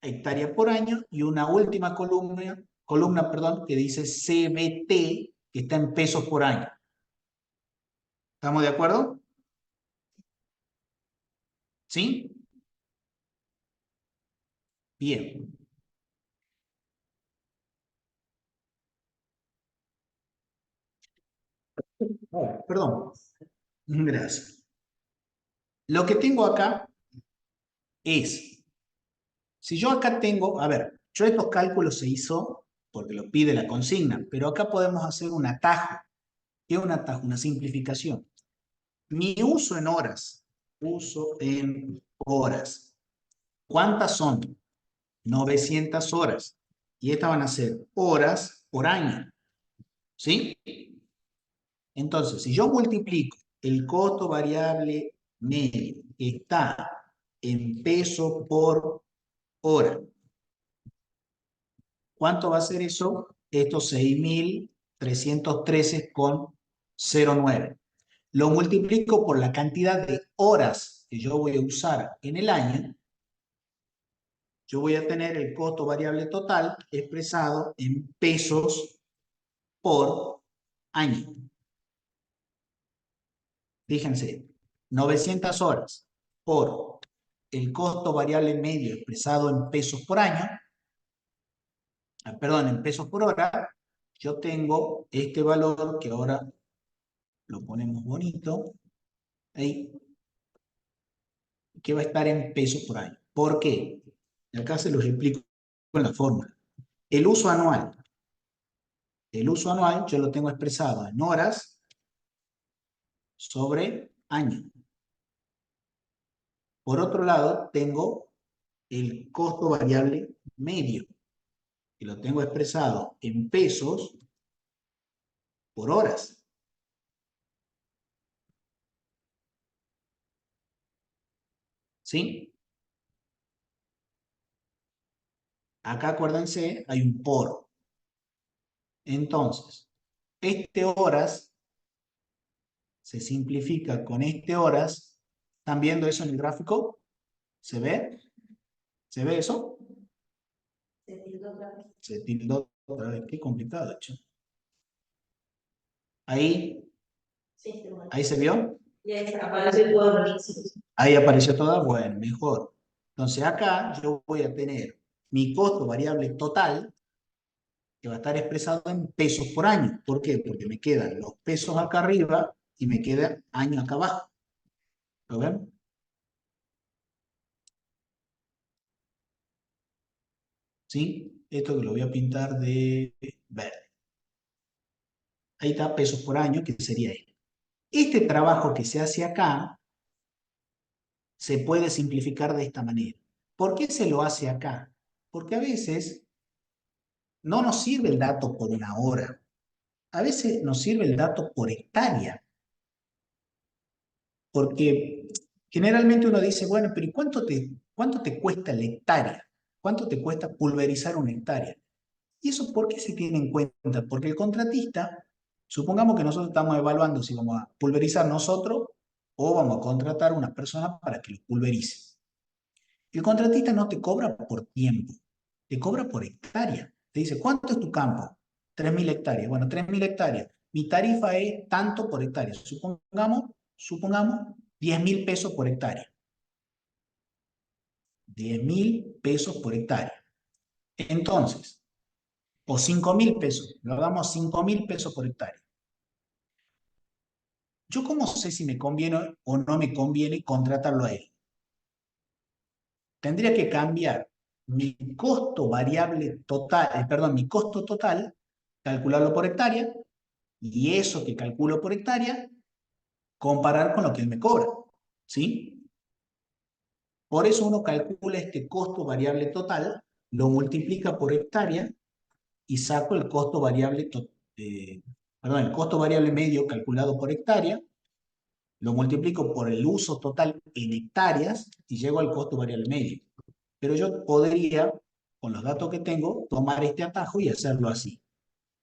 S1: hectárea por año, y una última columna, que dice CBT, que está en pesos por año. ¿Estamos de acuerdo? ¿Sí? Bien. Perdón. Gracias. Lo que tengo acá es, si yo acá tengo, a ver, yo estos cálculos se hizo porque lo pide la consigna, pero acá podemos hacer un atajo. ¿Qué es un atajo? Una simplificación. Mi uso en horas. Uso en horas. ¿Cuántas son? 900 horas. Y estas van a ser horas por año. ¿Sí? Entonces, si yo multiplico el costo variable medio que está en peso por hora, ¿cuánto va a ser eso? Estos 6.313,09. Lo multiplico por la cantidad de horas que yo voy a usar en el año. Yo voy a tener el costo variable total expresado en pesos por año. Fíjense, 900 horas por el costo variable medio expresado en pesos por año, perdón, en pesos por hora, yo tengo este valor que ahora lo ponemos bonito, ahí, que va a estar en pesos por año. ¿Por qué? Y acá se los explico en la fórmula. El uso anual. El uso anual yo lo tengo expresado en horas sobre año. Por otro lado, tengo el costo variable medio, que lo tengo expresado en pesos por horas. ¿Sí? Acá acuérdense, hay un por. Entonces, este horas se simplifica con este horas. ¿Están viendo eso en el gráfico? ¿Se ve? ¿Se ve eso?
S3: Se tildó otra vez.
S1: Se tildó otra vez. Qué complicado, hecho. Ahí,
S3: Sí, sí, bueno.
S1: ahí se vio.
S3: Y ahí apareció todo el registro.
S1: Ahí apareció toda, bueno, mejor. Entonces acá yo voy a tener mi costo variable total, que va a estar expresado en pesos por año. ¿Por qué? Porque me quedan los pesos acá arriba y me queda año acá abajo. ¿Lo ven? ¿Sí? Esto que lo voy a pintar de verde. Ahí está, pesos por año, que sería esto. Este trabajo que se hace acá se puede simplificar de esta manera. ¿Por qué se lo hace acá? Porque a veces no nos sirve el dato por una hora. A veces nos sirve el dato por hectárea. Porque generalmente uno dice, bueno, pero ¿y cuánto te cuesta la hectárea? ¿Cuánto te cuesta pulverizar una hectárea? ¿Y eso por qué se tiene en cuenta? Porque el contratista, supongamos que nosotros estamos evaluando si vamos a pulverizar nosotros o vamos a contratar a una persona para que lo pulverice. El contratista no te cobra por tiempo, te cobra por hectárea. Te dice, ¿cuánto es tu campo? 3.000 hectáreas. Bueno, 3.000 hectáreas. Mi tarifa es tanto por hectárea. Supongamos 10.000 pesos por hectárea. 10.000 pesos por hectárea. Entonces, o 5.000 pesos, lo damos 5.000 pesos por hectárea. ¿Yo cómo sé si me conviene o no me conviene contratarlo a él? Tendría que cambiar mi costo variable total, mi costo total, calcularlo por hectárea, y eso que calculo por hectárea, comparar con lo que él me cobra, ¿sí? Por eso uno calcula este costo variable total, lo multiplica por hectárea y saco el costo variable, el costo variable medio calculado por hectárea, lo multiplico por el uso total en hectáreas y llego al costo variable medio. Pero yo podría, con los datos que tengo, tomar este atajo y hacerlo así.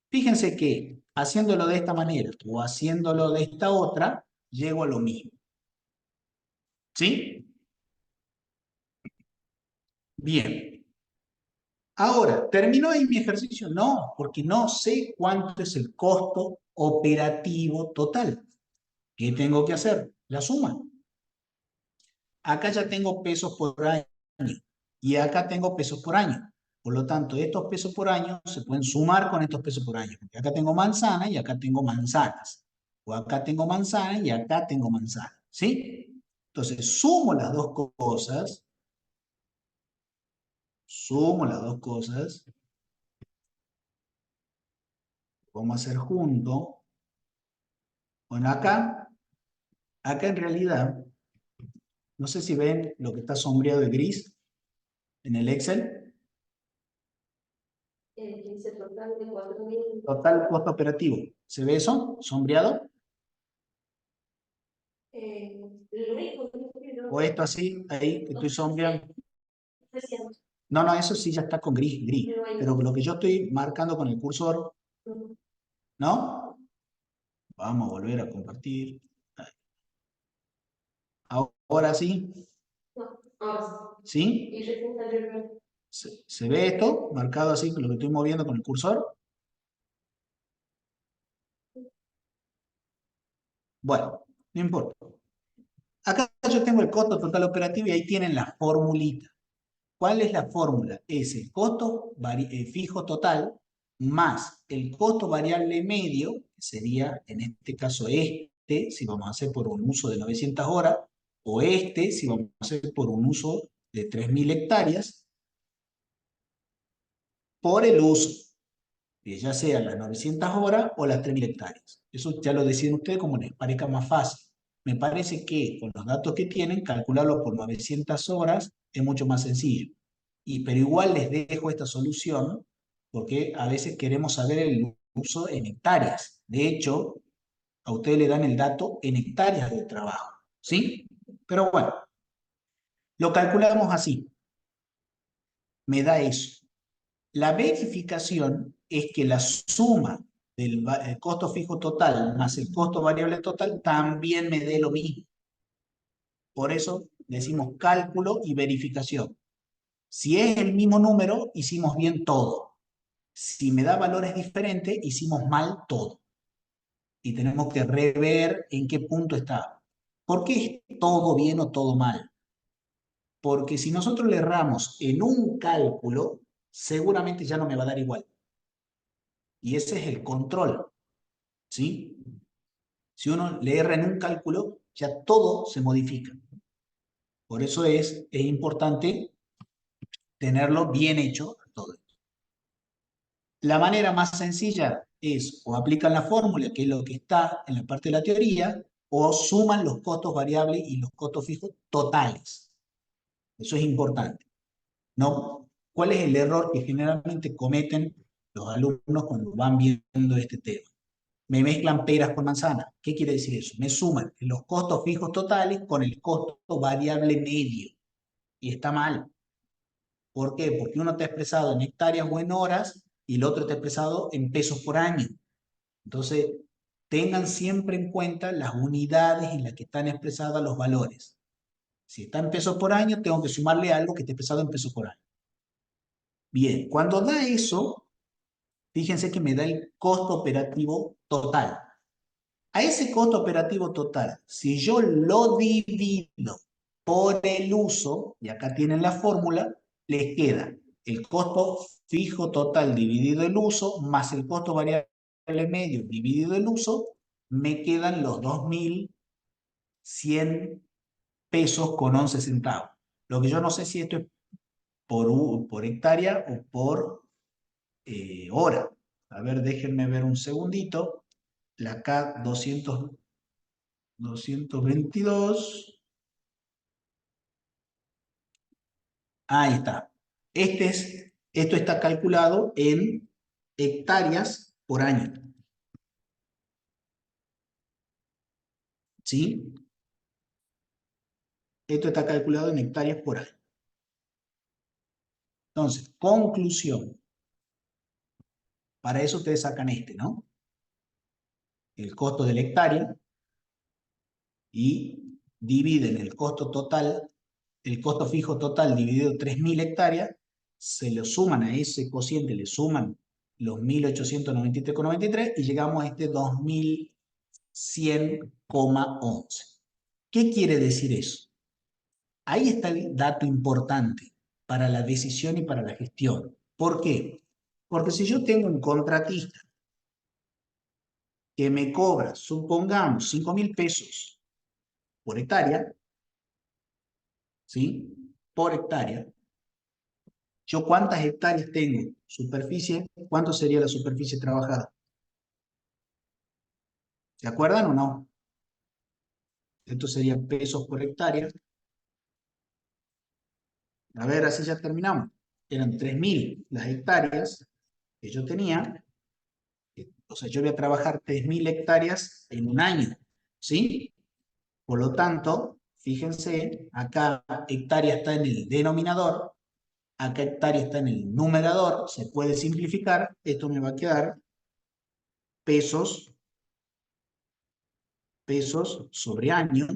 S1: Fíjense que haciéndolo de esta manera o haciéndolo de esta otra, llego a lo mismo. ¿Sí? Bien. Ahora, ¿terminó ahí mi ejercicio? No, porque no sé cuánto es el costo operativo total. ¿Qué tengo que hacer? La suma. Acá ya tengo pesos por año y acá tengo pesos por año. Por lo tanto, estos pesos por año se pueden sumar con estos pesos por año. Porque acá tengo manzana y acá tengo manzanas. O acá tengo manzana y acá tengo manzana. ¿Sí? Entonces, sumo las dos cosas. Sumo las dos cosas. Vamos a hacer junto. Bueno, acá en realidad, no sé si ven lo que está sombreado de gris en el Excel.
S3: Dice total de 4.000.
S1: Total costo operativo. ¿Se ve eso? ¿Sombreado?
S3: Lo único que
S1: O esto así, ahí, que estoy sombreando.
S3: 300.
S1: No, eso sí ya está con gris, gris. Pero lo que yo estoy marcando con el cursor, ¿no? Vamos a volver a compartir. Ahora sí.
S3: No, ahora
S1: ¿Sí?
S3: sí. Y recién salió el verde.
S1: ¿Se ve esto? Marcado así, con lo que estoy moviendo con el cursor. Bueno, no importa. Acá yo tengo el costo total operativo y ahí tienen la formulita. ¿Cuál es la fórmula? Es el costo fijo total más el costo variable medio, que sería en este caso este, si vamos a hacer por un uso de 900 horas, o este, si vamos a hacer por un uso de 3.000 hectáreas, por el uso, que ya sean las 900 horas o las 3.000 hectáreas. Eso ya lo deciden ustedes como les parezca más fácil. Me parece que con los datos que tienen, calcularlo por 900 horas es mucho más sencillo. Pero igual les dejo esta solución porque a veces queremos saber el uso en hectáreas. De hecho, a ustedes le dan el dato en hectáreas de trabajo, ¿sí? Pero bueno, lo calculamos así. Me da eso. La verificación es que la suma del costo fijo total más el costo variable total también me dé lo mismo. Por eso decimos cálculo y verificación. Si es el mismo número, hicimos bien todo. Si me da valores diferentes, hicimos mal todo. Y tenemos que rever en qué punto está. ¿Por qué es todo bien o todo mal? Porque si nosotros le erramos en un cálculo, seguramente ya no me va a dar igual. Y ese es el control, ¿sí? Si uno le erra en un cálculo, ya todo se modifica. Por eso es importante tenerlo bien hecho todo. La manera más sencilla es o aplican la fórmula, que es lo que está en la parte de la teoría, o suman los costos variables y los costos fijos totales. Eso es importante, ¿no? ¿Cuál es el error que generalmente cometen los alumnos cuando van viendo este tema? Me mezclan peras con manzanas. ¿Qué quiere decir eso? Me suman los costos fijos totales con el costo variable medio. Y está mal. ¿Por qué? Porque uno está expresado en hectáreas o en horas y el otro está expresado en pesos por año. Entonces, tengan siempre en cuenta las unidades en las que están expresados los valores. Si está en pesos por año, tengo que sumarle algo que esté expresado en pesos por año. Bien, cuando da eso, fíjense que me da el costo operativo total. A ese costo operativo total, si yo lo divido por el uso, y acá tienen la fórmula, les queda el costo fijo total dividido el uso, más el costo variable medio dividido el uso, me quedan los 2.100 pesos con 11 centavos. Lo que yo no sé si esto es por hectárea o por hora. A ver, déjenme ver un segundito. La K 222. Ahí está. Esto está calculado en hectáreas por año. ¿Sí? Esto está calculado en hectáreas por año. Entonces, conclusión. Para eso ustedes sacan ¿no? El costo de la hectárea y dividen el costo total, el costo fijo total dividido 3.000 hectáreas, se lo suman a ese cociente, le suman los 1.893,93 y llegamos a este 2.100,11. ¿Qué quiere decir eso? Ahí está el dato importante para la decisión y para la gestión. ¿Por qué? Porque si yo tengo un contratista que me cobra, supongamos, 5.000 pesos por hectárea, ¿sí? Por hectárea. ¿Yo cuántas hectáreas tengo? Superficie, ¿cuánto sería la superficie trabajada? ¿Se acuerdan o no? Esto sería pesos por hectárea. A ver, así ya terminamos. Eran 3.000 las hectáreas que yo tenía. O sea, yo voy a trabajar 3.000 hectáreas en un año, ¿sí? Por lo tanto, fíjense, acá hectárea está en el denominador, acá hectárea está en el numerador, se puede simplificar, esto me va a quedar pesos sobre año,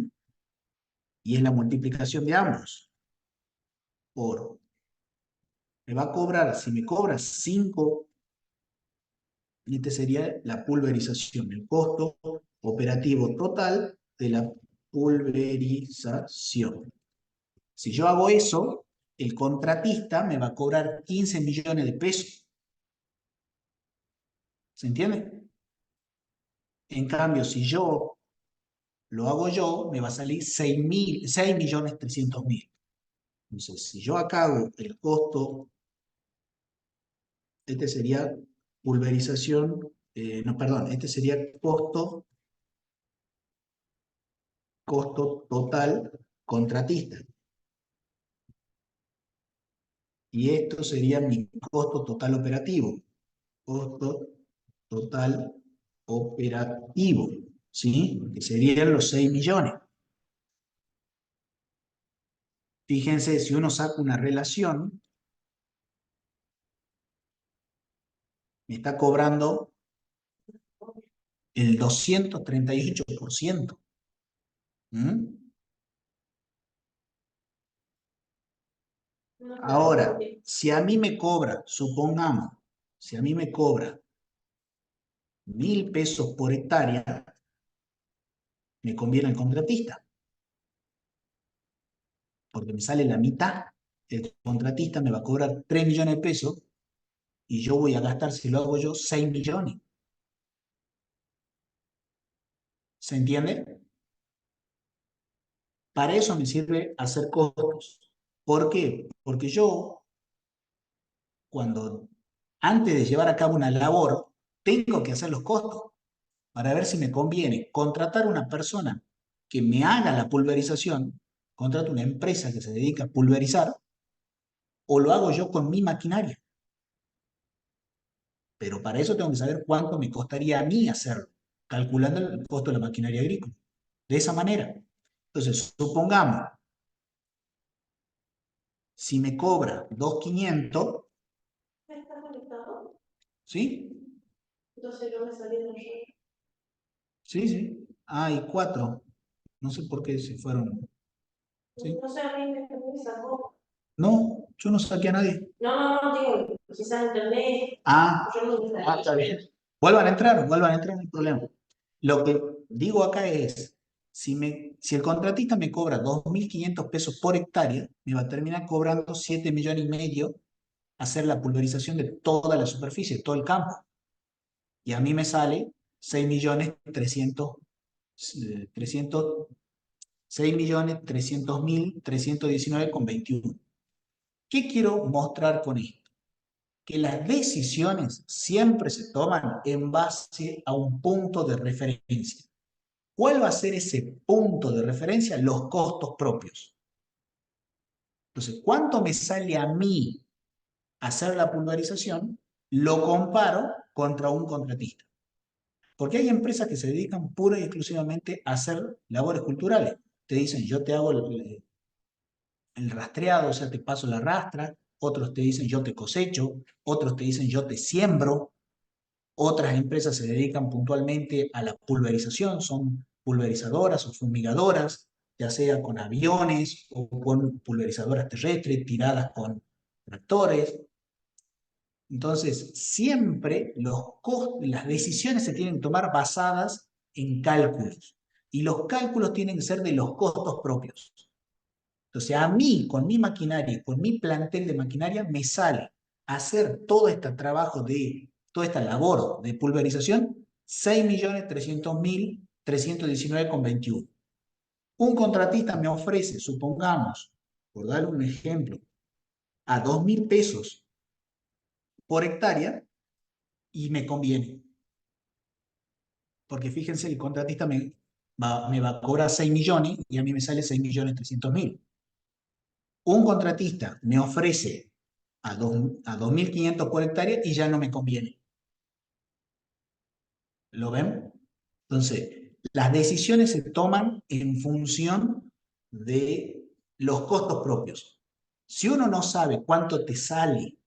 S1: y es la multiplicación de ambos, por, me va a cobrar, si me cobra 5, este sería la pulverización, el costo operativo total de la pulverización. Si yo hago eso, el contratista me va a cobrar 15 millones de pesos. ¿Se entiende? En cambio, si yo lo hago yo, me va a salir 6.300.000. Entonces, si yo acá hago el costo Este sería pulverización, no, perdón, este sería costo total contratista. Y esto sería mi costo total operativo. Costo total operativo, ¿sí? Que serían los 6 millones. Fíjense, si uno saca una relación, me está cobrando el 238%. ¿Mm? Ahora, si a mí me cobra, supongamos, si a mí me cobra 1.000 pesos por hectárea, me conviene el contratista, porque me sale la mitad. El contratista me va a cobrar 3 millones de pesos y yo voy a gastar, si lo hago yo, 6 millones. ¿Se entiende? Para eso me sirve hacer costos. ¿Por qué? Porque yo, antes de llevar a cabo una labor, tengo que hacer los costos para ver si me conviene contratar una persona que me haga la pulverización, contrato una empresa que se dedica a pulverizar, o lo hago yo con mi maquinaria. Pero para eso tengo que saber cuánto me costaría a mí hacerlo, calculando el costo de la maquinaria agrícola. De esa manera. Entonces, supongamos, si me cobra 2.500,
S3: ¿Está conectado?
S1: ¿sí?
S3: Entonces no me salieron yo.
S1: Sí, sí. Hay 4. No sé por qué se fueron. ¿Sí?
S3: No sé, a mí me sacó.
S1: No, yo no saqué a nadie.
S3: No, digo, quizás internet.
S1: Ah,
S3: Yo no me salí.
S1: está bien. Vuelvan a entrar, no hay problema. Lo que digo acá es, si el contratista me cobra 2.500 pesos por hectárea, me va a terminar cobrando 7,5 millones hacer la pulverización de toda la superficie, todo el campo. Y a mí me sale 6.300.319,21. ¿Qué quiero mostrar con esto? Que las decisiones siempre se toman en base a un punto de referencia. ¿Cuál va a ser ese punto de referencia? Los costos propios. Entonces, ¿cuánto me sale a mí hacer la pulverización? Lo comparo contra un contratista. Porque hay empresas que se dedican pura y exclusivamente a hacer labores culturales. Te dicen, yo te hago el rastreado, o sea, te paso la rastra. Otros te dicen, yo te cosecho. Otros te dicen, yo te siembro. Otras empresas se dedican puntualmente a la pulverización, son pulverizadoras o fumigadoras, ya sea con aviones o con pulverizadoras terrestres tiradas con tractores. Entonces, siempre las decisiones se tienen que tomar basadas en cálculos. Y los cálculos tienen que ser de los costos propios. Entonces, a mí, con mi maquinaria, con mi plantel de maquinaria, me sale hacer todo este trabajo toda esta labor de pulverización, 6.300.319,21. Un contratista me ofrece, supongamos, por darle un ejemplo, a 2.000 pesos por hectárea y me conviene. Porque fíjense, el contratista me va a cobrar 6 millones y a mí me sale 6.300.000. Un contratista me ofrece a 2.500 por hectárea y ya no me conviene. ¿Lo ven? Entonces, las decisiones se toman en función de los costos propios. Si uno no sabe cuánto te sale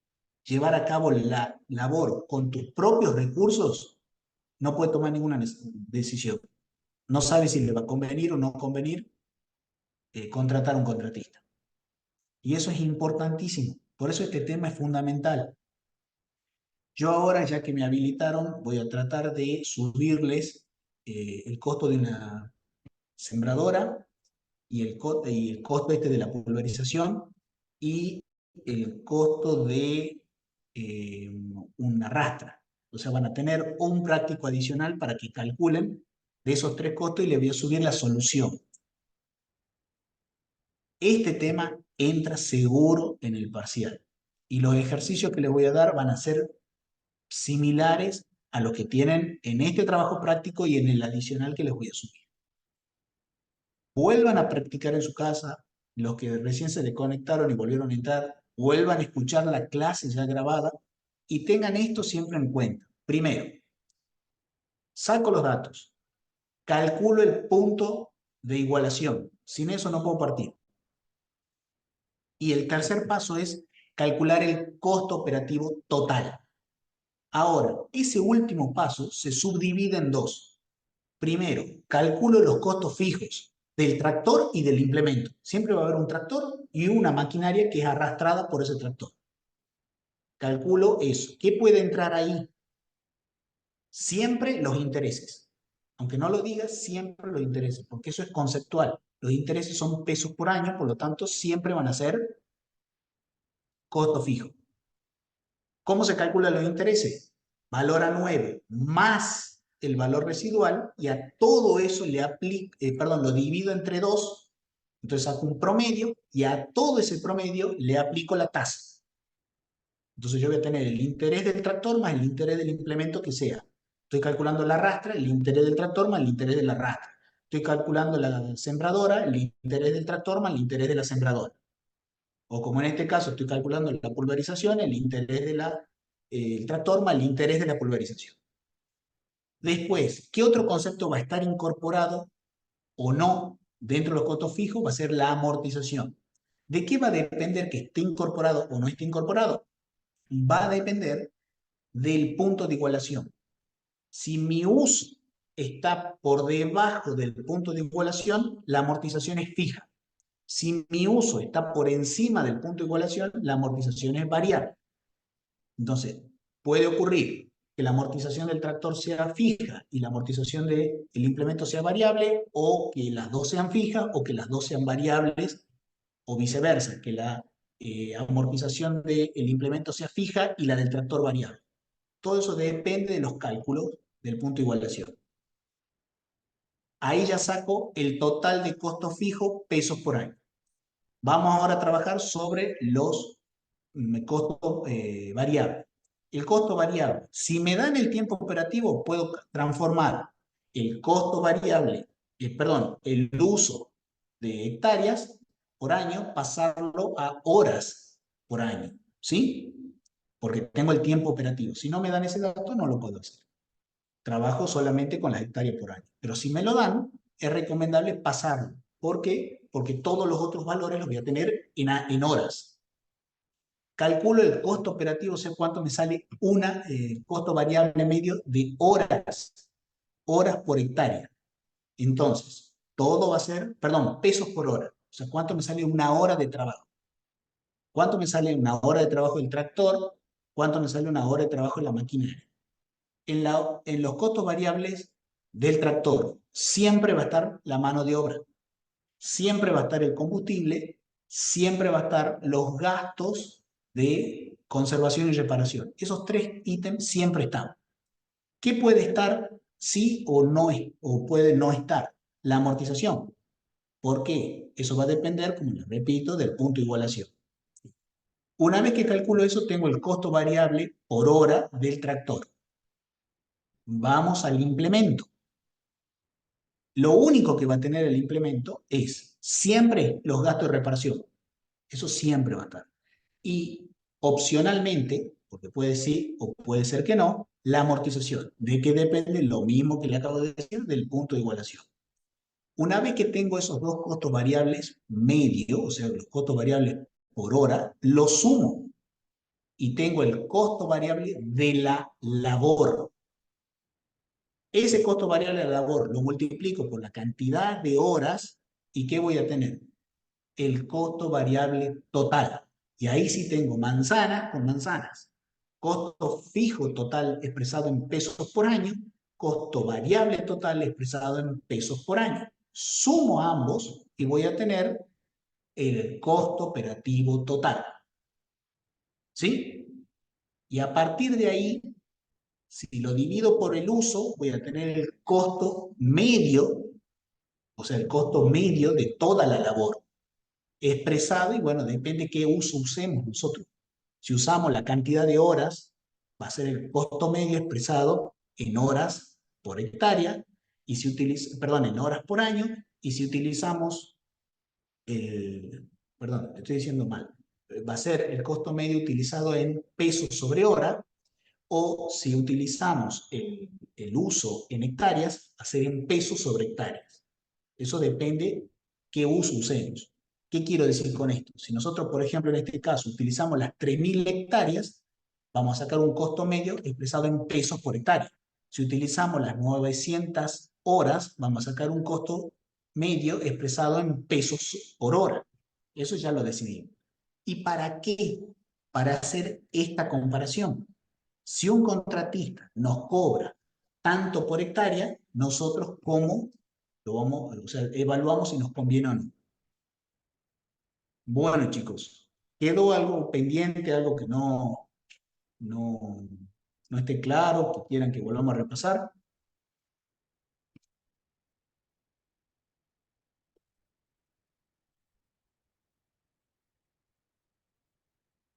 S1: llevar a cabo la labor con tus propios recursos, no puede tomar ninguna decisión. No sabe si le va a convenir o no convenir contratar a un contratista. Y eso es importantísimo. Por eso este tema es fundamental. Yo ahora, ya que me habilitaron, voy a tratar de subirles el costo de una sembradora y el costo de la pulverización y el costo de una rastra. O sea, van a tener un práctico adicional para que calculen de esos 3 costos y les voy a subir la solución. Este tema entra seguro en el parcial y los ejercicios que les voy a dar van a ser similares a los que tienen en este trabajo práctico y en el adicional que les voy a subir. Vuelvan a practicar en su casa, los que recién se desconectaron y volvieron a entrar, vuelvan a escuchar la clase ya grabada y tengan esto siempre en cuenta. Primero, saco los datos, calculo el punto de igualación, sin eso no puedo partir. Y el tercer paso es calcular el costo operativo total. Ahora, ese último paso se subdivide en dos. Primero, calculo los costos fijos del tractor y del implemento. Siempre va a haber un tractor y una maquinaria que es arrastrada por ese tractor. Calculo eso. ¿Qué puede entrar ahí? Siempre los intereses. Aunque no lo digas, siempre los intereses, porque eso es conceptual. Los intereses son pesos por año, por lo tanto, siempre van a ser costo fijo. ¿Cómo se calculan los intereses? Valor a 9 más el valor residual y a todo eso le aplico, lo divido entre 2, entonces saco un promedio y a todo ese promedio le aplico la tasa. Entonces yo voy a tener el interés del tractor más el interés del implemento que sea. Estoy calculando la rastra, el interés del tractor más el interés de la rastra. Estoy calculando la sembradora, el interés del tractor más el interés de la sembradora. O como en este caso estoy calculando la pulverización, el interés de el tractor más el interés de la pulverización. Después, ¿qué otro concepto va a estar incorporado o no dentro de los costos fijos? Va a ser la amortización. ¿De qué va a depender que esté incorporado o no esté incorporado? Va a depender del punto de igualación. Si mi uso está por debajo del punto de igualación, la amortización es fija. Si mi uso está por encima del punto de igualación, la amortización es variable. Entonces, puede ocurrir que la amortización del tractor sea fija y la amortización del implemento sea variable, o que las dos sean fijas o que las dos sean variables, o viceversa, que la amortización del implemento sea fija y la del tractor variable. Todo eso depende de los cálculos del punto de igualación. Ahí ya saco el total de costo fijo, pesos por año. Vamos ahora a trabajar sobre los costos variables. El costo variable, si me dan el tiempo operativo, puedo transformar el costo variable, el uso de hectáreas por año, pasarlo a horas por año, ¿sí? Porque tengo el tiempo operativo. Si no me dan ese dato, no lo puedo hacer. Trabajo solamente con las hectáreas por año. Pero si me lo dan, es recomendable pasarlo. ¿Por qué? Porque todos los otros valores los voy a tener en horas. Calculo el costo operativo, sé cuánto me sale costo variable medio de horas por hectárea. Entonces, todo va a ser, pesos por hora. O sea, cuánto me sale una hora de trabajo. ¿Cuánto me sale una hora de trabajo del tractor? ¿Cuánto me sale una hora de trabajo de la maquinaria? En los costos variables del tractor siempre va a estar la mano de obra, siempre va a estar el combustible, siempre va a estar los gastos de conservación y reparación. Esos tres ítems siempre están. ¿Qué puede estar sí o no, o puede no estar? La amortización. ¿Por qué? Eso va a depender, como les repito, del punto de igualación. Una vez que calculo eso, tengo el costo variable por hora del tractor. Vamos al implemento. Lo único que va a tener el implemento es siempre los gastos de reparación. Eso siempre va a estar. Y opcionalmente, porque puede sí o puede ser que no, la amortización. ¿De qué depende? Lo mismo que le acabo de decir del punto de igualación. Una vez que tengo esos dos costos variables medios, o sea, los costos variables por hora, los sumo y tengo el costo variable de la labor. Ese costo variable de la labor lo multiplico por la cantidad de horas y ¿qué voy a tener? El costo variable total. Y ahí sí tengo manzanas con manzanas. Costo fijo total expresado en pesos por año, costo variable total expresado en pesos por año. Sumo ambos y voy a tener el costo operativo total. ¿Sí? Y a partir de ahí, si lo divido por el uso, voy a tener el costo medio, o sea, el costo medio de toda la labor expresado, y bueno, depende qué uso usemos nosotros. Si usamos la cantidad de horas va a ser el costo medio expresado en horas por hectárea, y si utiliza, perdón, en horas por año, y si utilizamos, perdón, estoy diciendo mal, va a ser el costo medio utilizado en pesos sobre hora, o si utilizamos el uso en hectáreas, va a ser en pesos sobre hectáreas. Eso depende qué uso usemos. ¿Qué quiero decir con esto? Si nosotros, por ejemplo, en este caso, utilizamos las 3.000 hectáreas, vamos a sacar un costo medio expresado en pesos por hectárea. Si utilizamos las 900 horas, vamos a sacar un costo medio expresado en pesos por hora. Eso ya lo decidimos. ¿Y para qué? Para hacer esta comparación. Si un contratista nos cobra tanto por hectárea, nosotros cómo lo vamos, o sea, evaluamos si nos conviene o no. Bueno, chicos, ¿quedó algo pendiente, algo que no, no esté claro, que quieran que volvamos a repasar?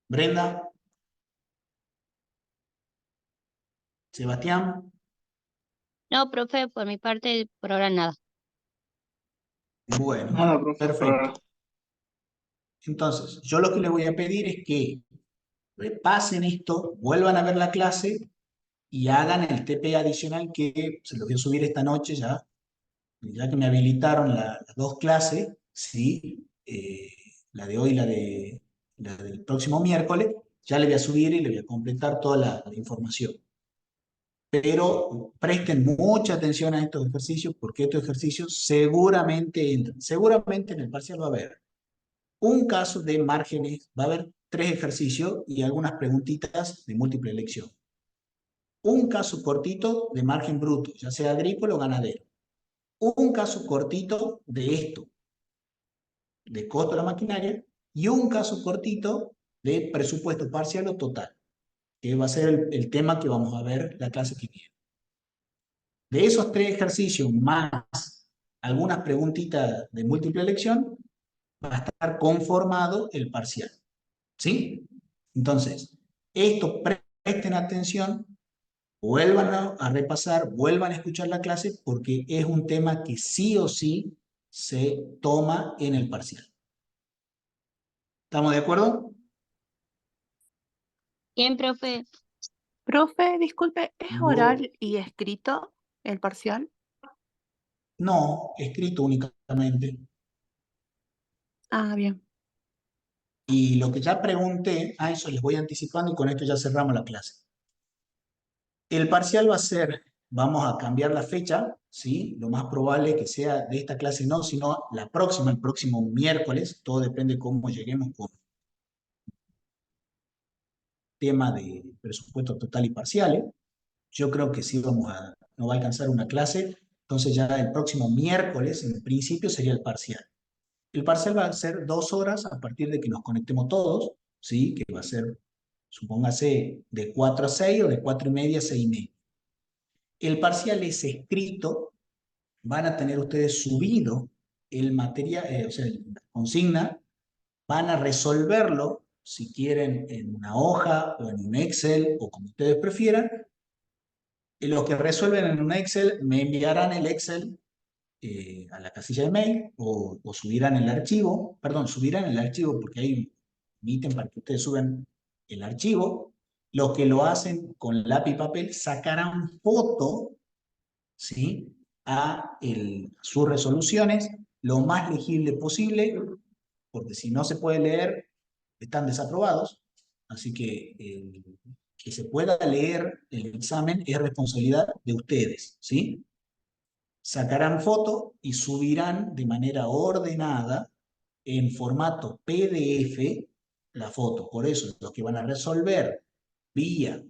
S1: Brenda, Sebastián,
S4: No, profe, por mi parte, por ahora nada.
S1: bueno,
S5: Nada, profe, por ahora.
S1: perfecto. Entonces, yo lo que les voy a pedir es que repasen esto, vuelvan a ver la clase y hagan el TP adicional que se los voy a subir esta noche ya que me habilitaron las dos clases, ¿sí? La de hoy y la del próximo miércoles, ya le voy a subir y le voy a completar toda la información. Pero presten mucha atención a estos ejercicios, porque estos ejercicios seguramente entran. Seguramente en el parcial va a haber un caso de márgenes, va a haber 3 ejercicios y algunas preguntitas de múltiple elección. Un caso cortito de margen bruto, ya sea agrícola o ganadero. Un caso cortito de esto, de costo de la maquinaria, y un caso cortito de presupuesto parcial o total, que va a ser el tema que vamos a ver la clase que viene. De esos 3 ejercicios más algunas preguntitas de múltiple elección, va a estar conformado el parcial. ¿Sí? Entonces, esto presten atención, vuelvan a repasar, vuelvan a escuchar la clase, porque es un tema que sí o sí se toma en el parcial. ¿Estamos de acuerdo?
S4: Bien, profe.
S6: Profe, disculpe, ¿es
S1: Bu-
S6: oral y escrito el parcial?
S1: No, escrito únicamente.
S6: Ah, bien.
S1: Y lo que ya pregunté, a eso les voy anticipando y con esto ya cerramos la clase. El parcial va a ser, vamos a cambiar la fecha, ¿sí? Lo más probable que sea de esta clase no, sino la próxima, el próximo miércoles. Todo depende cómo lleguemos con el tema de presupuesto total y parciales. Yo creo que sí no va a alcanzar una clase, entonces ya el próximo miércoles, en principio, sería el parcial. El parcial va a ser 2 horas a partir de que nos conectemos todos, ¿sí? Que va a ser, supóngase, de 4 a 6 o de 4:30 a 6:30. El parcial es escrito, van a tener ustedes subido el material, o sea, la consigna, van a resolverlo, si quieren, en una hoja o en un Excel o como ustedes prefieran. Y los que resuelven en un Excel me enviarán el Excel a la casilla de mail o subirán el archivo, perdón, subirán el archivo porque hay un ítem para que ustedes suban el archivo. Los que lo hacen con lápiz y papel sacarán foto, ¿sí? Sus resoluciones lo más legible posible, porque si no se puede leer, están desaprobados. Así que se pueda leer el examen es responsabilidad de ustedes, ¿sí? Sacarán foto y subirán de manera ordenada en formato PDF la foto. Por eso, los que van a resolver vía,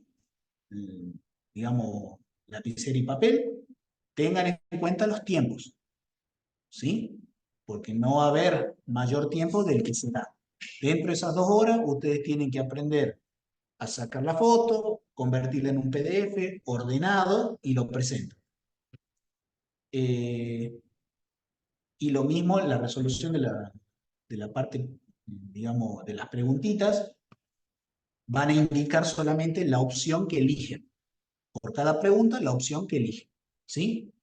S1: mm, digamos, lapicera y papel, tengan en cuenta los tiempos, ¿sí? Porque no va a haber mayor tiempo del que se da. Dentro de esas 2 horas, ustedes tienen que aprender a sacar la foto, convertirla en un PDF ordenado y lo presentan. Y lo mismo la resolución de la parte, digamos, de las preguntitas, van a indicar solamente la opción que eligen. Por cada pregunta, la opción que eligen. ¿Sí?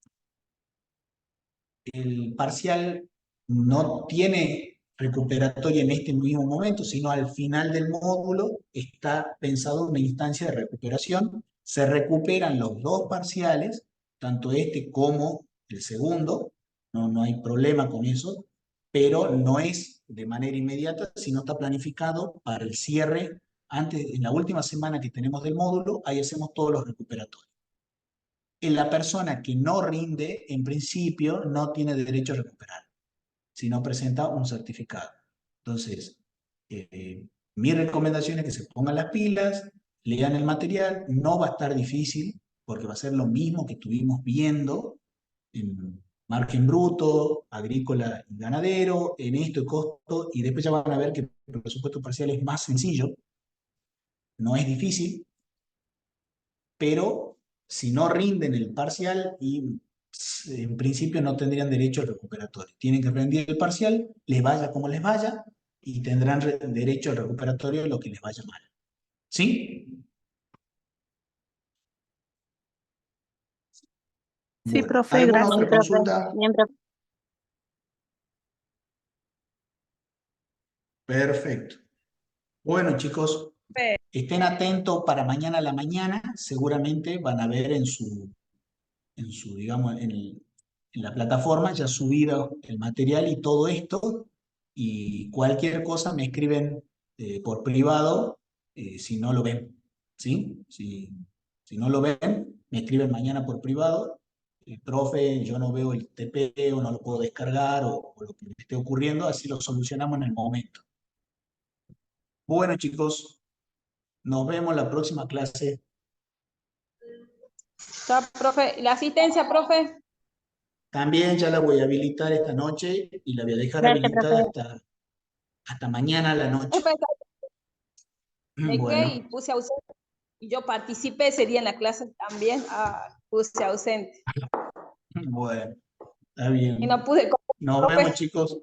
S1: El parcial no tiene recuperatoria en este mismo momento, sino al final del módulo está pensado una instancia de recuperación. Se recuperan los dos parciales, tanto este como el segundo, no hay problema con eso, pero no es de manera inmediata, sino está planificado para el cierre. Antes, en la última semana que tenemos del módulo, ahí hacemos todos los recuperatorios. La persona que no rinde, en principio, no tiene derecho a recuperar, si no presenta un certificado. Entonces, mi recomendación es que se pongan las pilas, lean el material, no va a estar difícil, porque va a ser lo mismo que estuvimos viendo en margen bruto, agrícola y ganadero, en esto y costo, y después ya van a ver que el presupuesto parcial es más sencillo, no es difícil, pero si no rinden el parcial y en principio no tendrían derecho al recuperatorio. Tienen que rendir el parcial, les vaya como les vaya, y tendrán derecho al recuperatorio de lo que les vaya mal. ¿Sí?
S6: Sí,
S1: Bueno,
S6: profe,
S1: ¿alguna
S6: gracias.
S1: otra consulta?
S4: Bien, profe.
S1: Perfecto. Bueno, chicos, estén atentos para mañana a la mañana. Seguramente van a ver digamos, en la plataforma ya subido el material y todo esto, y cualquier cosa me escriben por privado si no lo ven, ¿sí? Si no lo ven, me escriben mañana por privado, profe, yo no veo el TP o no lo puedo descargar o lo que me esté ocurriendo, así lo solucionamos en el momento. Bueno, chicos, nos vemos la próxima clase.
S2: Chao, profe. ¿La asistencia, profe?
S1: También ya la voy a habilitar esta noche y la voy a dejar
S4: Gracias, profe.
S1: habilitada hasta mañana a la noche.
S2: Profe, me quedé y
S1: Bueno,
S2: puse ausente. Y yo participé, sería en la clase también. Puse ausente.
S1: bueno, está
S2: Y no
S1: bien.
S2: pude.
S1: Nos vemos,
S2: Profe.
S1: chicos.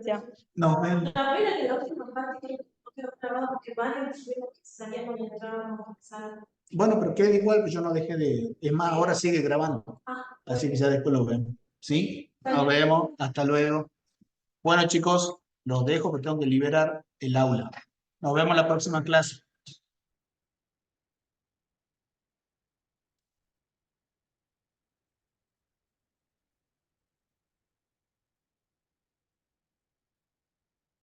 S2: Ya.
S1: Nos vemos.
S3: La pena que la última parte no quedó grabado porque varios tuvieron que salíamos y entrábamos a pasar.
S1: Bueno, pero queda igual, pues yo no dejé de... Es más, ahora sigue grabando. Así que ya después lo vemos. ¿Sí? Nos vemos. Hasta luego. Bueno, chicos, los dejo porque tengo que liberar el aula. Nos vemos la próxima clase.